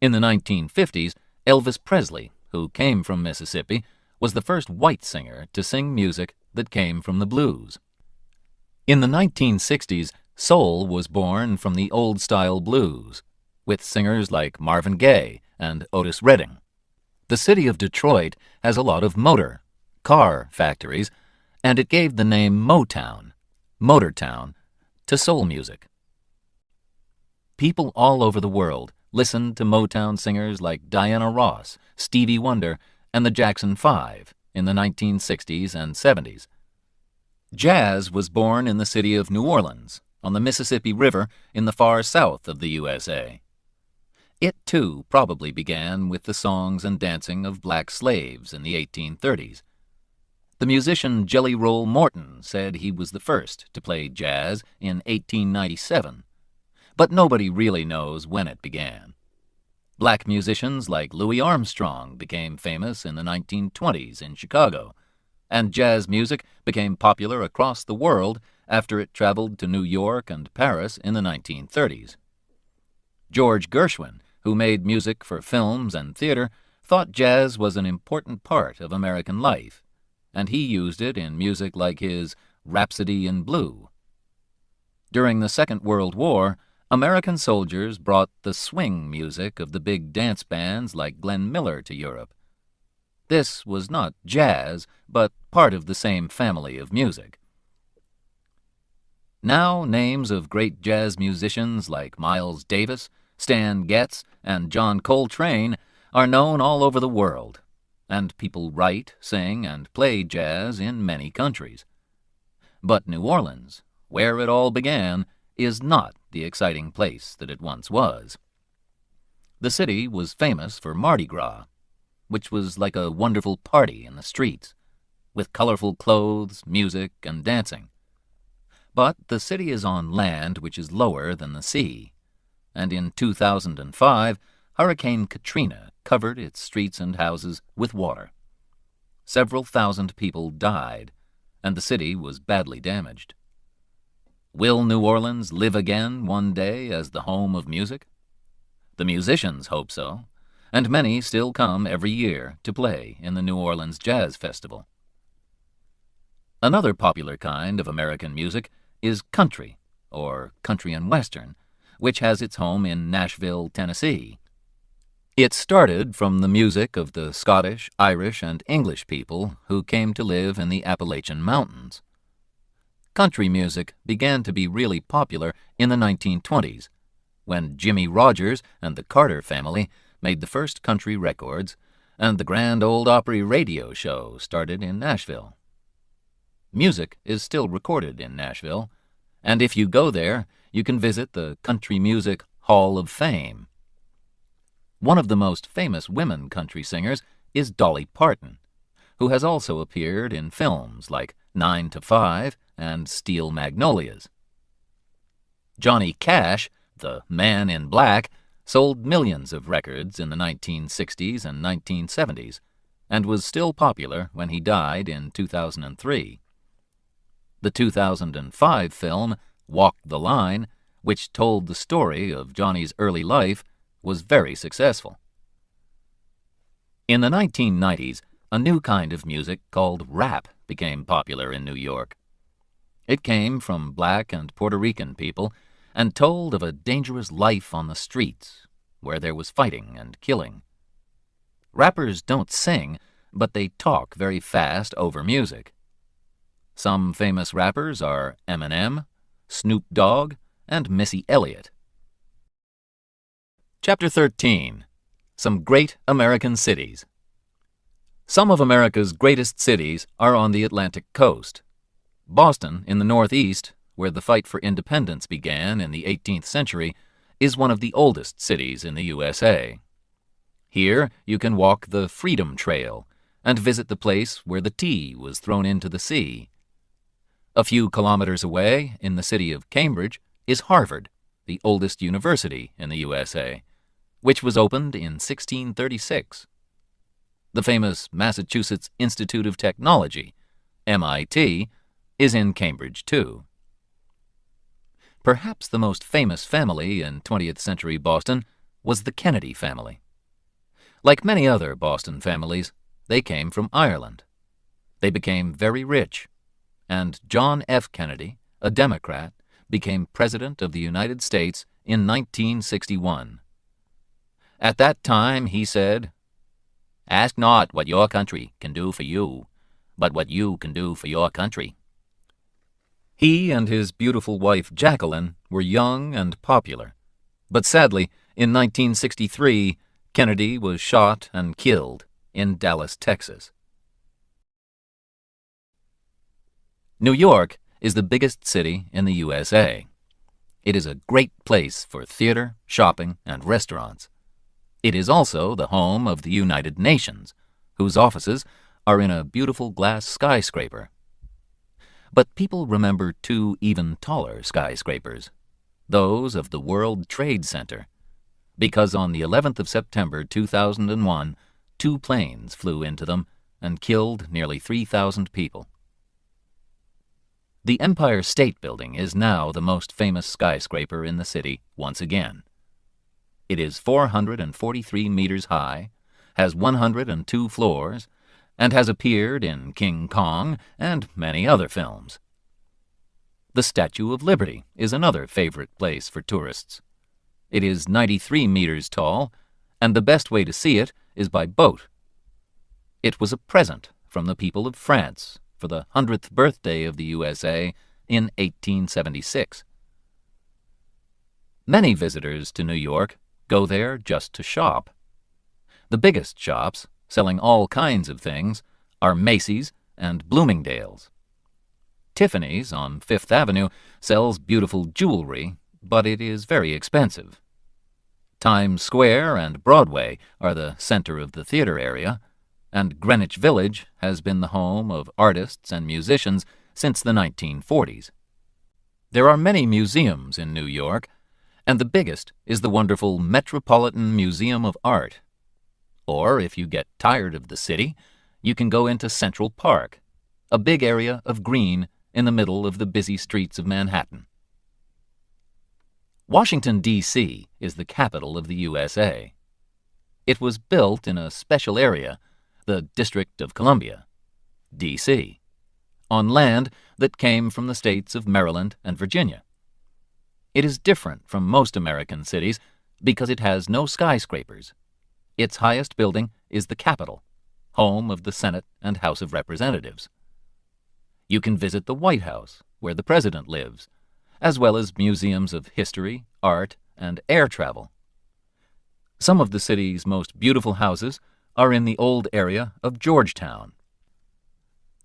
In the 1950s, Elvis Presley, who came from Mississippi, was the first white singer to sing music that came from the blues. In the 1960s, soul was born from the old-style blues, with singers like Marvin Gaye and Otis Redding. The city of Detroit has a lot of car factories, and it gave the name Motown, to soul music. People all over the world listened to Motown singers like Diana Ross, Stevie Wonder, and the Jackson 5 in the 1960s and 70s. Jazz was born in the city of New Orleans, on the Mississippi River in the far south of the USA. It, too, probably began with the songs and dancing of black slaves in the 1830s. The musician Jelly Roll Morton said he was the first to play jazz in 1897, but nobody really knows when it began. Black musicians like Louis Armstrong became famous in the 1920s in Chicago, and jazz music became popular across the world after it traveled to New York and Paris in the 1930s. George Gershwin, who made music for films and theater, thought jazz was an important part of American life, and he used it in music like his Rhapsody in Blue. During the Second World War, American soldiers brought the swing music of the big dance bands like Glenn Miller to Europe. This was not jazz, but part of the same family of music. Now, names of great jazz musicians like Miles Davis, Stan Getz, and John Coltrane are known all over the world, and people write, sing, and play jazz in many countries. But New Orleans, where it all began, is not the exciting place that it once was. The city was famous for Mardi Gras, which was like a wonderful party in the streets, with colorful clothes, music, and dancing. But the city is on land which is lower than the sea, and in 2005, Hurricane Katrina covered its streets and houses with water. Several thousand people died, and the city was badly damaged. Will New Orleans live again one day as the home of music? The musicians hope so, and many still come every year to play in the New Orleans Jazz Festival. Another popular kind of American music is country, or country and western, which has its home in Nashville, Tennessee. It started from the music of the Scottish, Irish, and English people who came to live in the Appalachian Mountains. Country music began to be really popular in the 1920s, when Jimmie Rodgers and the Carter family made the first country records, and the Grand Ole Opry radio show started in Nashville. Music is still recorded in Nashville, and if you go there, you can visit the Country Music Hall of Fame. One of the most famous women country singers is Dolly Parton, who has also appeared in films like 9 to 5 and Steel Magnolias. Johnny Cash, the Man in Black, sold millions of records in the 1960s and 1970s, and was still popular when he died in 2003. The 2005 film, Walk the Line, which told the story of Johnny's early life, was very successful. In the 1990s, a new kind of music called rap became popular in New York. It came from black and Puerto Rican people and told of a dangerous life on the streets, where there was fighting and killing. Rappers don't sing, but they talk very fast over music. Some famous rappers are Eminem, Snoop Dogg, and Missy Elliott. Chapter 13. Some Great American Cities. Some of America's greatest cities are on the Atlantic coast. Boston, in the Northeast, where the fight for independence began in the 18th century, is one of the oldest cities in the USA. Here you can walk the Freedom Trail and visit the place where the tea was thrown into the sea. A few kilometers away, in the city of Cambridge, is Harvard, the oldest university in the USA, which was opened in 1636. The famous Massachusetts Institute of Technology, MIT, is in Cambridge, too. Perhaps the most famous family in 20th century Boston was the Kennedy family. Like many other Boston families, they came from Ireland. They became very rich, and John F. Kennedy, a Democrat, became President of the United States in 1961. At that time, he said, "Ask not what your country can do for you, but what you can do for your country." He and his beautiful wife Jacqueline were young and popular, but sadly, in 1963, Kennedy was shot and killed in Dallas, Texas. New York is the biggest city in the USA. It is a great place for theater, shopping, and restaurants. It is also the home of the United Nations, whose offices are in a beautiful glass skyscraper. But people remember two even taller skyscrapers, those of the World Trade Center, because on the 11th of September 2001, 2 planes flew into them and killed nearly 3,000 people. The Empire State Building is now the most famous skyscraper in the city once again. It is 443 meters high, has 102 floors, and has appeared in King Kong and many other films. The Statue of Liberty is another favorite place for tourists. It is 93 meters tall, and the best way to see it is by boat. It was a present from the people of France for the 100th birthday of the USA in 1876. Many visitors to New York go there just to shop. The biggest shops, selling all kinds of things, are Macy's and Bloomingdale's. Tiffany's on Fifth Avenue sells beautiful jewelry, but it is very expensive. Times Square and Broadway are the center of the theater area, and Greenwich Village has been the home of artists and musicians since the 1940s. There are many museums in New York, and the biggest is the wonderful Metropolitan Museum of Art. Or, if you get tired of the city, you can go into Central Park, a big area of green in the middle of the busy streets of Manhattan. Washington, D.C. is the capital of the USA. It was built in a special area, the District of Columbia, D.C., on land that came from the states of Maryland and Virginia. It is different from most American cities because it has no skyscrapers. Its highest building is the Capitol, home of the Senate and House of Representatives. You can visit the White House, where the president lives, as well as museums of history, art, and air travel. Some of the city's most beautiful houses are in the old area of Georgetown.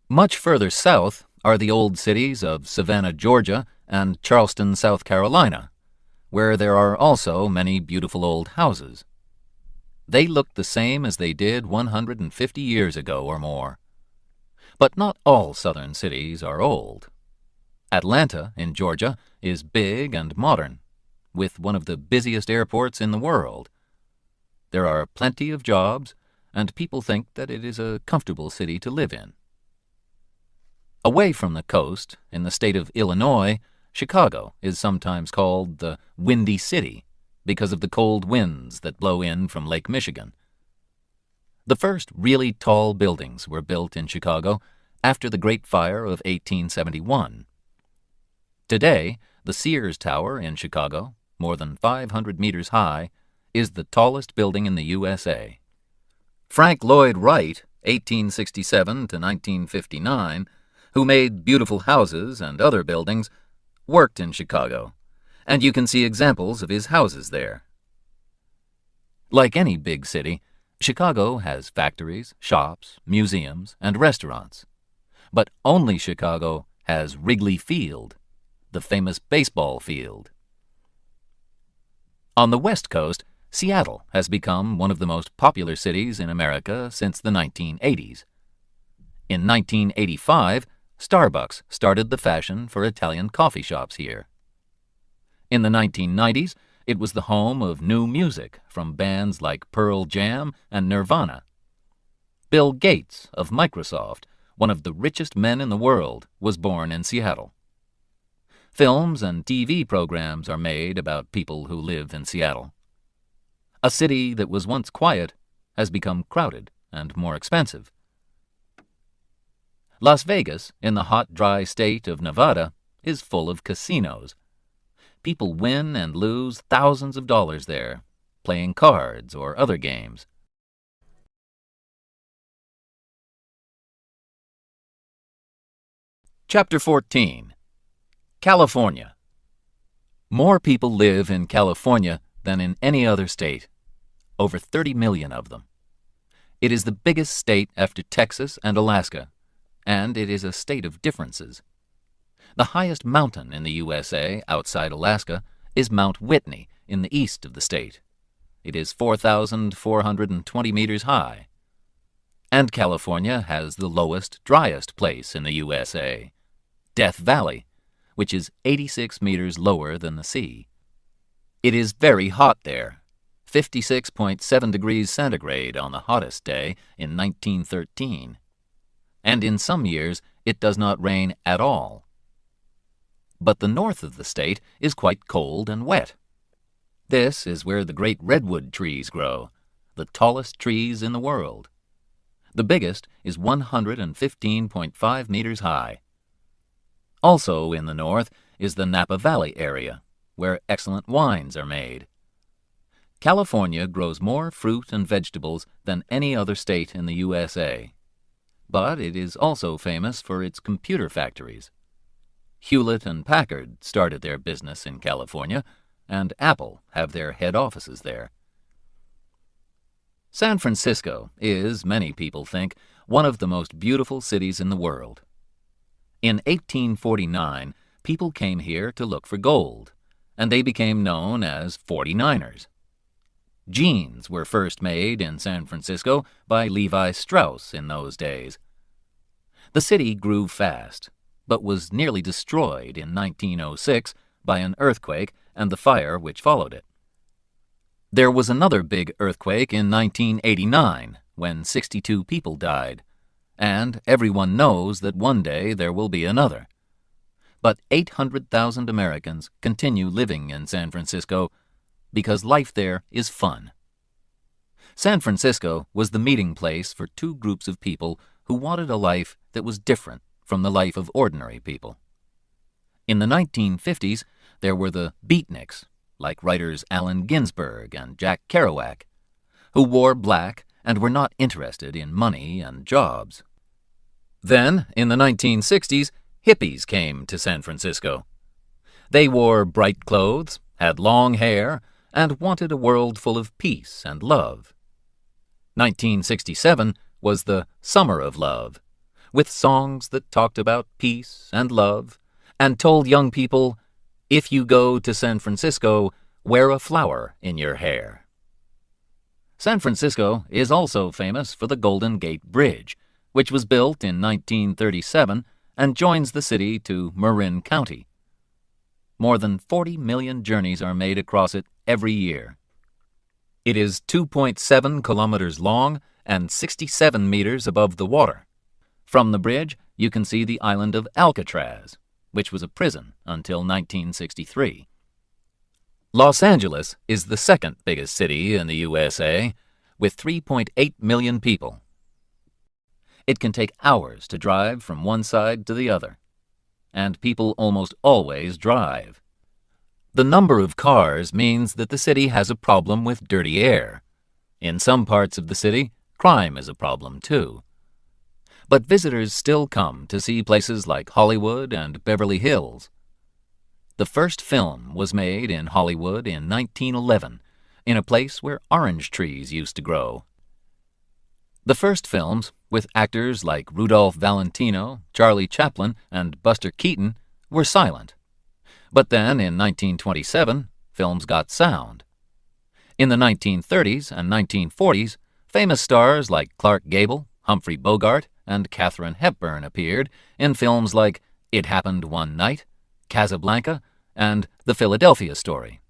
Much further south are the old cities of Savannah, Georgia, and Charleston, South Carolina, where there are also many beautiful old houses. They look the same as they did 150 years ago or more. But not all southern cities are old. Atlanta, in Georgia, is big and modern, with one of the busiest airports in the world. There are plenty of jobs, and people think that it is a comfortable city to live in. Away from the coast, in the state of Illinois, Chicago is sometimes called the Windy City because of the cold winds that blow in from Lake Michigan. The first really tall buildings were built in Chicago after the Great Fire of 1871. Today, the Sears Tower in Chicago, more than 500 meters high, is the tallest building in the USA. Frank Lloyd Wright, 1867 to 1959, who made beautiful houses and other buildings, worked in Chicago, and you can see examples of his houses there. Like any big city, Chicago has factories, shops, museums, and restaurants. But only Chicago has Wrigley Field, the famous baseball field. On the West Coast, Seattle has become one of the most popular cities in America since the 1980s. In 1985, Starbucks started the fashion for Italian coffee shops here. In the 1990s, it was the home of new music from bands like Pearl Jam and Nirvana. Bill Gates of Microsoft, one of the richest men in the world, was born in Seattle. Films and TV programs are made about people who live in Seattle. A city that was once quiet has become crowded and more expensive. Las Vegas, in the hot, dry state of Nevada, is full of casinos. People win and lose thousands of dollars there, playing cards or other games. Chapter 14. California. More people live in California than in any other state, over 30 million of them. It is the biggest state after Texas and Alaska, and it is a state of differences. The highest mountain in the USA outside Alaska is Mount Whitney in the east of the state. It is 4,420 meters high. And California has the lowest, driest place in the USA, Death Valley, which is 86 meters lower than the sea. It is very hot there, 56.7 degrees centigrade on the hottest day in 1913. And in some years it does not rain at all. But the north of the state is quite cold and wet. This is where the great redwood trees grow, the tallest trees in the world. The biggest is 115.5 meters high. Also in the north is the Napa Valley area, where excellent wines are made. California grows more fruit and vegetables than any other state in the USA. But it is also famous for its computer factories. Hewlett and Packard started their business in California, and Apple have their head offices there. San Francisco is, many people think, one of the most beautiful cities in the world. In 1849, people came here to look for gold, and they became known as 49ers. Jeans were first made in San Francisco by Levi Strauss in those days. The city grew fast, but was nearly destroyed in 1906 by an earthquake and the fire which followed it. There was another big earthquake in 1989 when 62 people died, and everyone knows that one day there will be another. But 800,000 Americans continue living in San Francisco because life there is fun. San Francisco was the meeting place for two groups of people who wanted a life that was different from the life of ordinary people. In the 1950s, there were the beatniks, like writers Allen Ginsberg and Jack Kerouac, who wore black and were not interested in money and jobs. Then, in the 1960s, hippies came to San Francisco. They wore bright clothes, had long hair, and wanted a world full of peace and love. 1967 was the Summer of Love, with songs that talked about peace and love and told young people, if you go to San Francisco, wear a flower in your hair. San Francisco is also famous for the Golden Gate Bridge, which was built in 1937 and joins the city to Marin County. More than 40 million journeys are made across it every year. It is 2.7 kilometers long and 67 meters above the water. From the bridge, you can see the island of Alcatraz, which was a prison until 1963. Los Angeles is the second biggest city in the USA, with 3.8 million people. It can take hours to drive from one side to the other, and people almost always drive. The number of cars means that the city has a problem with dirty air. In some parts of the city, crime is a problem too. But visitors still come to see places like Hollywood and Beverly Hills. The first film was made in Hollywood in 1911, in a place where orange trees used to grow. The first films, with actors like Rudolph Valentino, Charlie Chaplin, and Buster Keaton, were silent. But then, in 1927, films got sound. In the 1930s and 1940s, famous stars like Clark Gable, Humphrey Bogart, and Katharine Hepburn appeared in films like It Happened One Night, Casablanca, and The Philadelphia Story.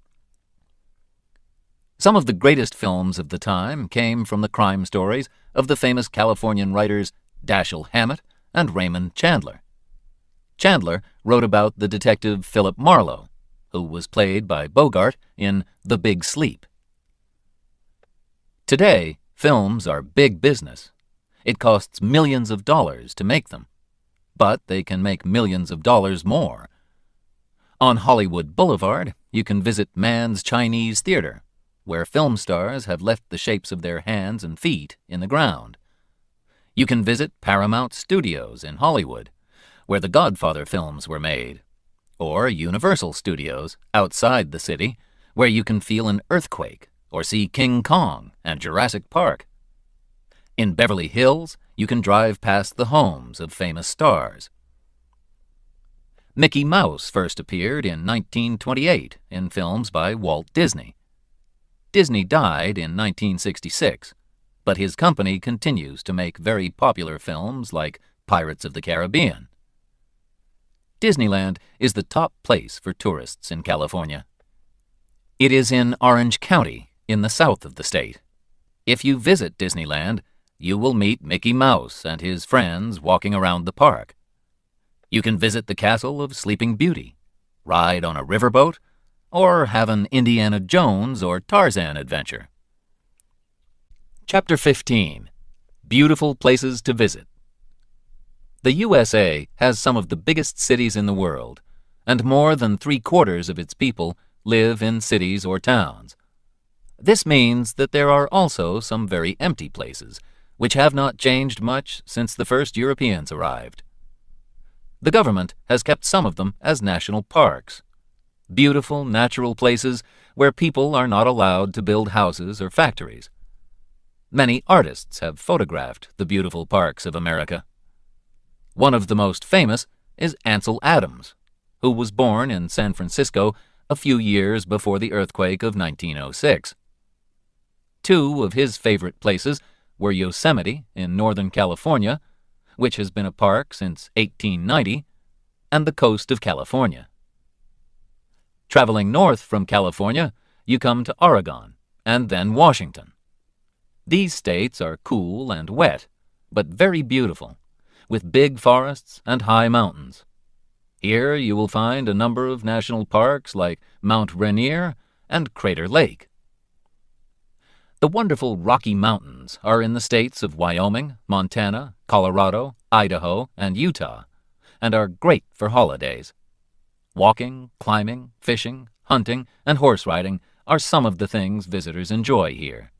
Some of the greatest films of the time came from the crime stories of the famous Californian writers Dashiell Hammett and Raymond Chandler. Chandler wrote about the detective Philip Marlowe, who was played by Bogart in The Big Sleep. Today, films are big business. It costs millions of dollars to make them, but they can make millions of dollars more. On Hollywood Boulevard, you can visit Mann's Chinese Theater, where film stars have left the shapes of their hands and feet in the ground. You can visit Paramount Studios in Hollywood, where the Godfather films were made, or Universal Studios outside the city, where you can feel an earthquake or see King Kong and Jurassic Park. In Beverly Hills, you can drive past the homes of famous stars. Mickey Mouse first appeared in 1928 in films by Walt Disney. Disney died in 1966, but his company continues to make very popular films like Pirates of the Caribbean. Disneyland is the top place for tourists in California. It is in Orange County, in the south of the state. If you visit Disneyland, you will meet Mickey Mouse and his friends walking around the park. You can visit the castle of Sleeping Beauty, ride on a riverboat, or have an Indiana Jones or Tarzan adventure. Chapter 15. Beautiful Places to Visit. The USA has some of the biggest cities in the world, and more than 3/4 of its people live in cities or towns. This means that there are also some very empty places, which have not changed much since the first Europeans arrived. The government has kept some of them as national parks, beautiful natural places where people are not allowed to build houses or factories. Many artists have photographed the beautiful parks of America. One of the most famous is Ansel Adams, who was born in San Francisco a few years before the earthquake of 1906. Two of his favorite places were Yosemite in Northern California, which has been a park since 1890, and the coast of California. Traveling north from California, you come to Oregon and then Washington. These states are cool and wet, but very beautiful, with big forests and high mountains. Here you will find a number of national parks like Mount Rainier and Crater Lake. The wonderful Rocky Mountains are in the states of Wyoming, Montana, Colorado, Idaho, and Utah, and are great for holidays. Walking, climbing, fishing, hunting, and horse riding are some of the things visitors enjoy here.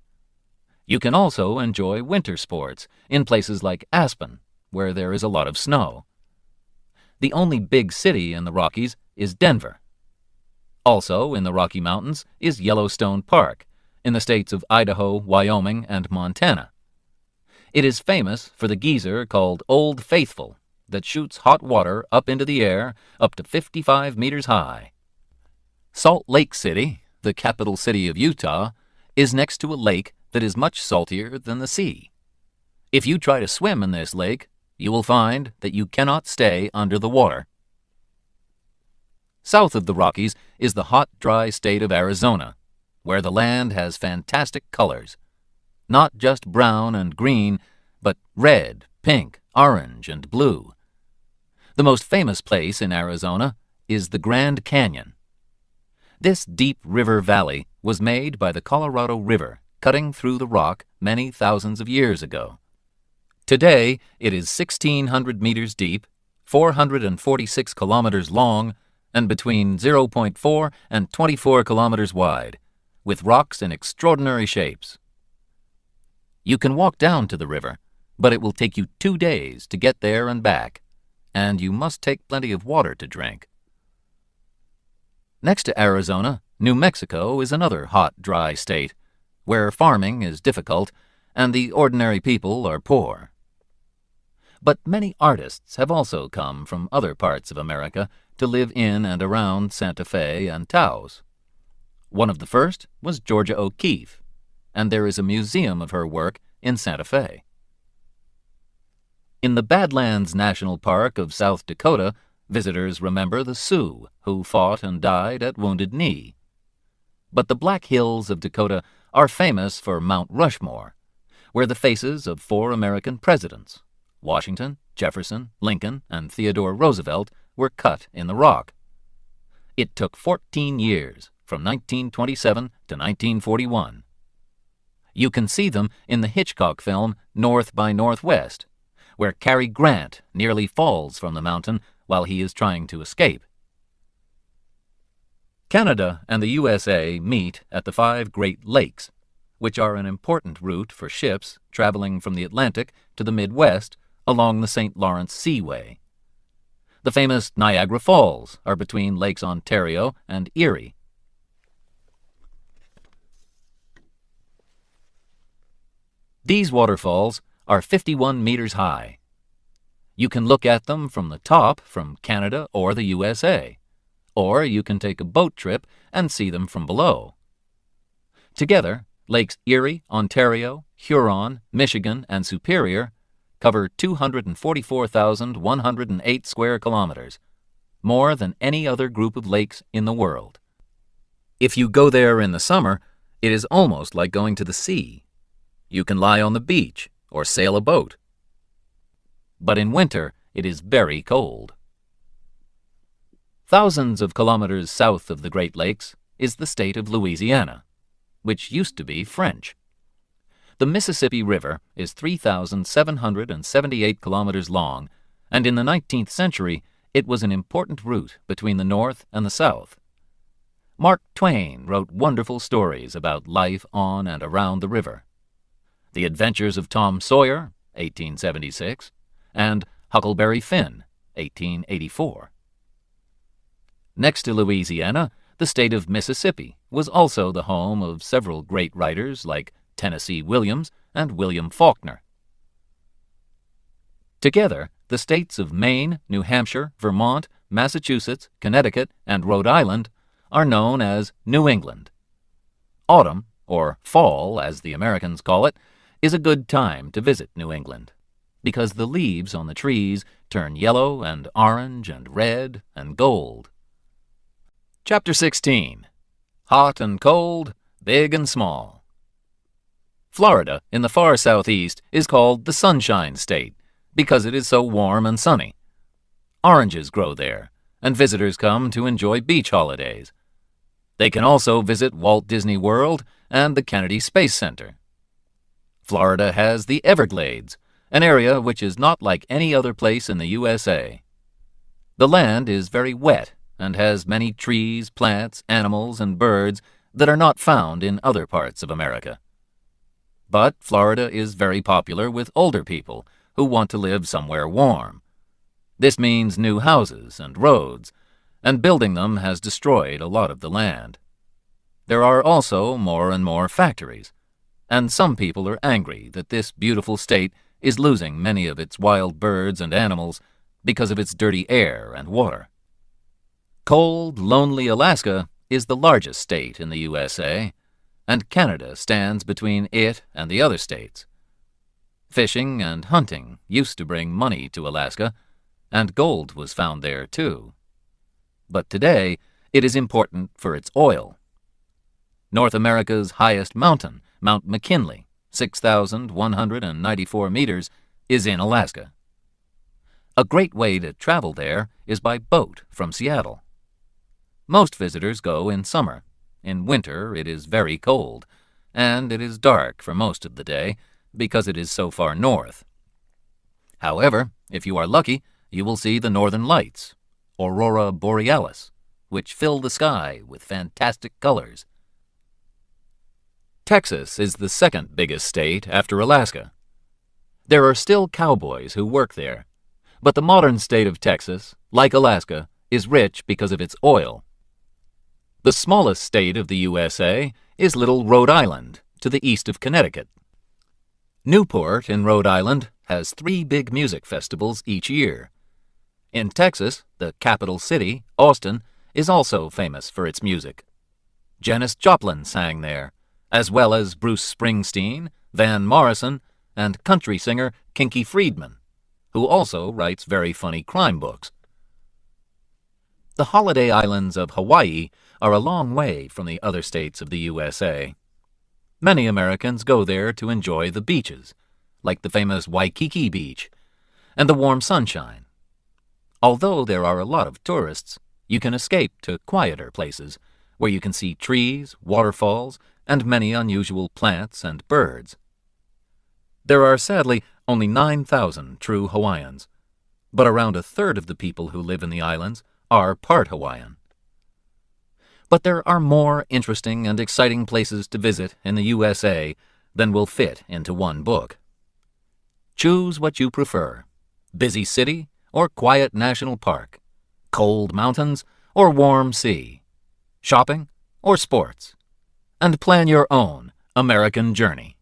You can also enjoy winter sports in places like Aspen, where there is a lot of snow. The only big city in the Rockies is Denver. Also in the Rocky Mountains is Yellowstone Park, in the states of Idaho, Wyoming, and Montana. It is famous for the geyser called Old Faithful that shoots hot water up into the air up to 55 meters high. Salt Lake City, the capital city of Utah, is next to a lake that is much saltier than the sea. If you try to swim in this lake, you will find that you cannot stay under the water. South of the Rockies is the hot, dry state of Arizona, where the land has fantastic colors. Not just brown and green, but red, pink, orange, and blue. The most famous place in Arizona is the Grand Canyon. This deep river valley was made by the Colorado River cutting through the rock many thousands of years ago. Today, it is 1,600 meters deep, 446 kilometers long, and between 0.4 and 24 kilometers wide, with rocks in extraordinary shapes. You can walk down to the river, but it will take you 2 days to get there and back, and you must take plenty of water to drink. Next to Arizona, New Mexico is another hot, dry state, where farming is difficult and the ordinary people are poor. But many artists have also come from other parts of America to live in and around Santa Fe and Taos. One of the first was Georgia O'Keeffe, and there is a museum of her work in Santa Fe. In the Badlands National Park of South Dakota, visitors remember the Sioux who fought and died at Wounded Knee. But the Black Hills of Dakota are famous for Mount Rushmore, where the faces of 4 American presidents, Washington, Jefferson, Lincoln, and Theodore Roosevelt, were cut in the rock. It took 14 years, from 1927 to 1941. You can see them in the Hitchcock film North by Northwest, where Cary Grant nearly falls from the mountain while he is trying to escape. Canada and the USA meet at the 5 Great Lakes, which are an important route for ships traveling from the Atlantic to the Midwest along the St. Lawrence Seaway. The famous Niagara Falls are between Lakes Ontario and Erie. These waterfalls are 51 meters high. You can look at them from the top from Canada or the USA, or you can take a boat trip and see them from below. Together, Lakes Erie, Ontario, Huron, Michigan, and Superior cover 244,108 square kilometers, more than any other group of lakes in the world. If you go there in the summer, it is almost like going to the sea. You can lie on the beach or sail a boat. But in winter, it is very cold. Thousands of kilometers south of the Great Lakes is the state of Louisiana, which used to be French. The Mississippi River is 3,778 kilometers long, and in the 19th century, it was an important route between the North and the South. Mark Twain wrote wonderful stories about life on and around the river. The Adventures of Tom Sawyer, 1876, and Huckleberry Finn, 1884. Next to Louisiana, the state of Mississippi was also the home of several great writers like Tennessee Williams and William Faulkner. Together, the states of Maine, New Hampshire, Vermont, Massachusetts, Connecticut, and Rhode Island are known as New England. Autumn, or fall as the Americans call it, is a good time to visit New England, because the leaves on the trees turn yellow and orange and red and gold. Chapter 16. Hot and Cold, Big and Small. Florida, in the far southeast, is called the Sunshine State because it is so warm and sunny. Oranges grow there, and visitors come to enjoy beach holidays. They can also visit Walt Disney World and the Kennedy Space Center. Florida has the Everglades, an area which is not like any other place in the USA. The land is very wet and has many trees, plants, animals, and birds that are not found in other parts of America. But Florida is very popular with older people who want to live somewhere warm. This means new houses and roads, and building them has destroyed a lot of the land. There are also more and more factories, and some people are angry that this beautiful state is losing many of its wild birds and animals because of its dirty air and water. Cold, lonely Alaska is the largest state in the USA, and Canada stands between it and the other states. Fishing and hunting used to bring money to Alaska, and gold was found there too. But today, it is important for its oil. North America's highest mountain, Mount McKinley, 6,194 meters, is in Alaska. A great way to travel there is by boat from Seattle. Most visitors go in summer. In winter, it is very cold, and it is dark for most of the day because it is so far north. However, if you are lucky, you will see the northern lights, Aurora Borealis, which fill the sky with fantastic colors. Texas is the second biggest state after Alaska. There are still cowboys who work there, but the modern state of Texas, like Alaska, is rich because of its oil. The smallest state of the USA is little Rhode Island, to the east of Connecticut. Newport in Rhode Island has 3 big music festivals each year. In Texas, the capital city, Austin, is also famous for its music. Janis Joplin sang there, as well as Bruce Springsteen, Van Morrison, and country singer Kinky Friedman, who also writes very funny crime books. The holiday islands of Hawaii are a long way from the other states of the USA. Many Americans go there to enjoy the beaches, like the famous Waikiki Beach, and the warm sunshine. Although there are a lot of tourists, you can escape to quieter places where you can see trees, waterfalls, and many unusual plants and birds. There are sadly only 9,000 true Hawaiians, but around a third of the people who live in the islands are part Hawaiian. But there are more interesting and exciting places to visit in the USA than will fit into one book. Choose what you prefer: busy city or quiet national park, cold mountains or warm sea, shopping or sports, and plan your own American journey.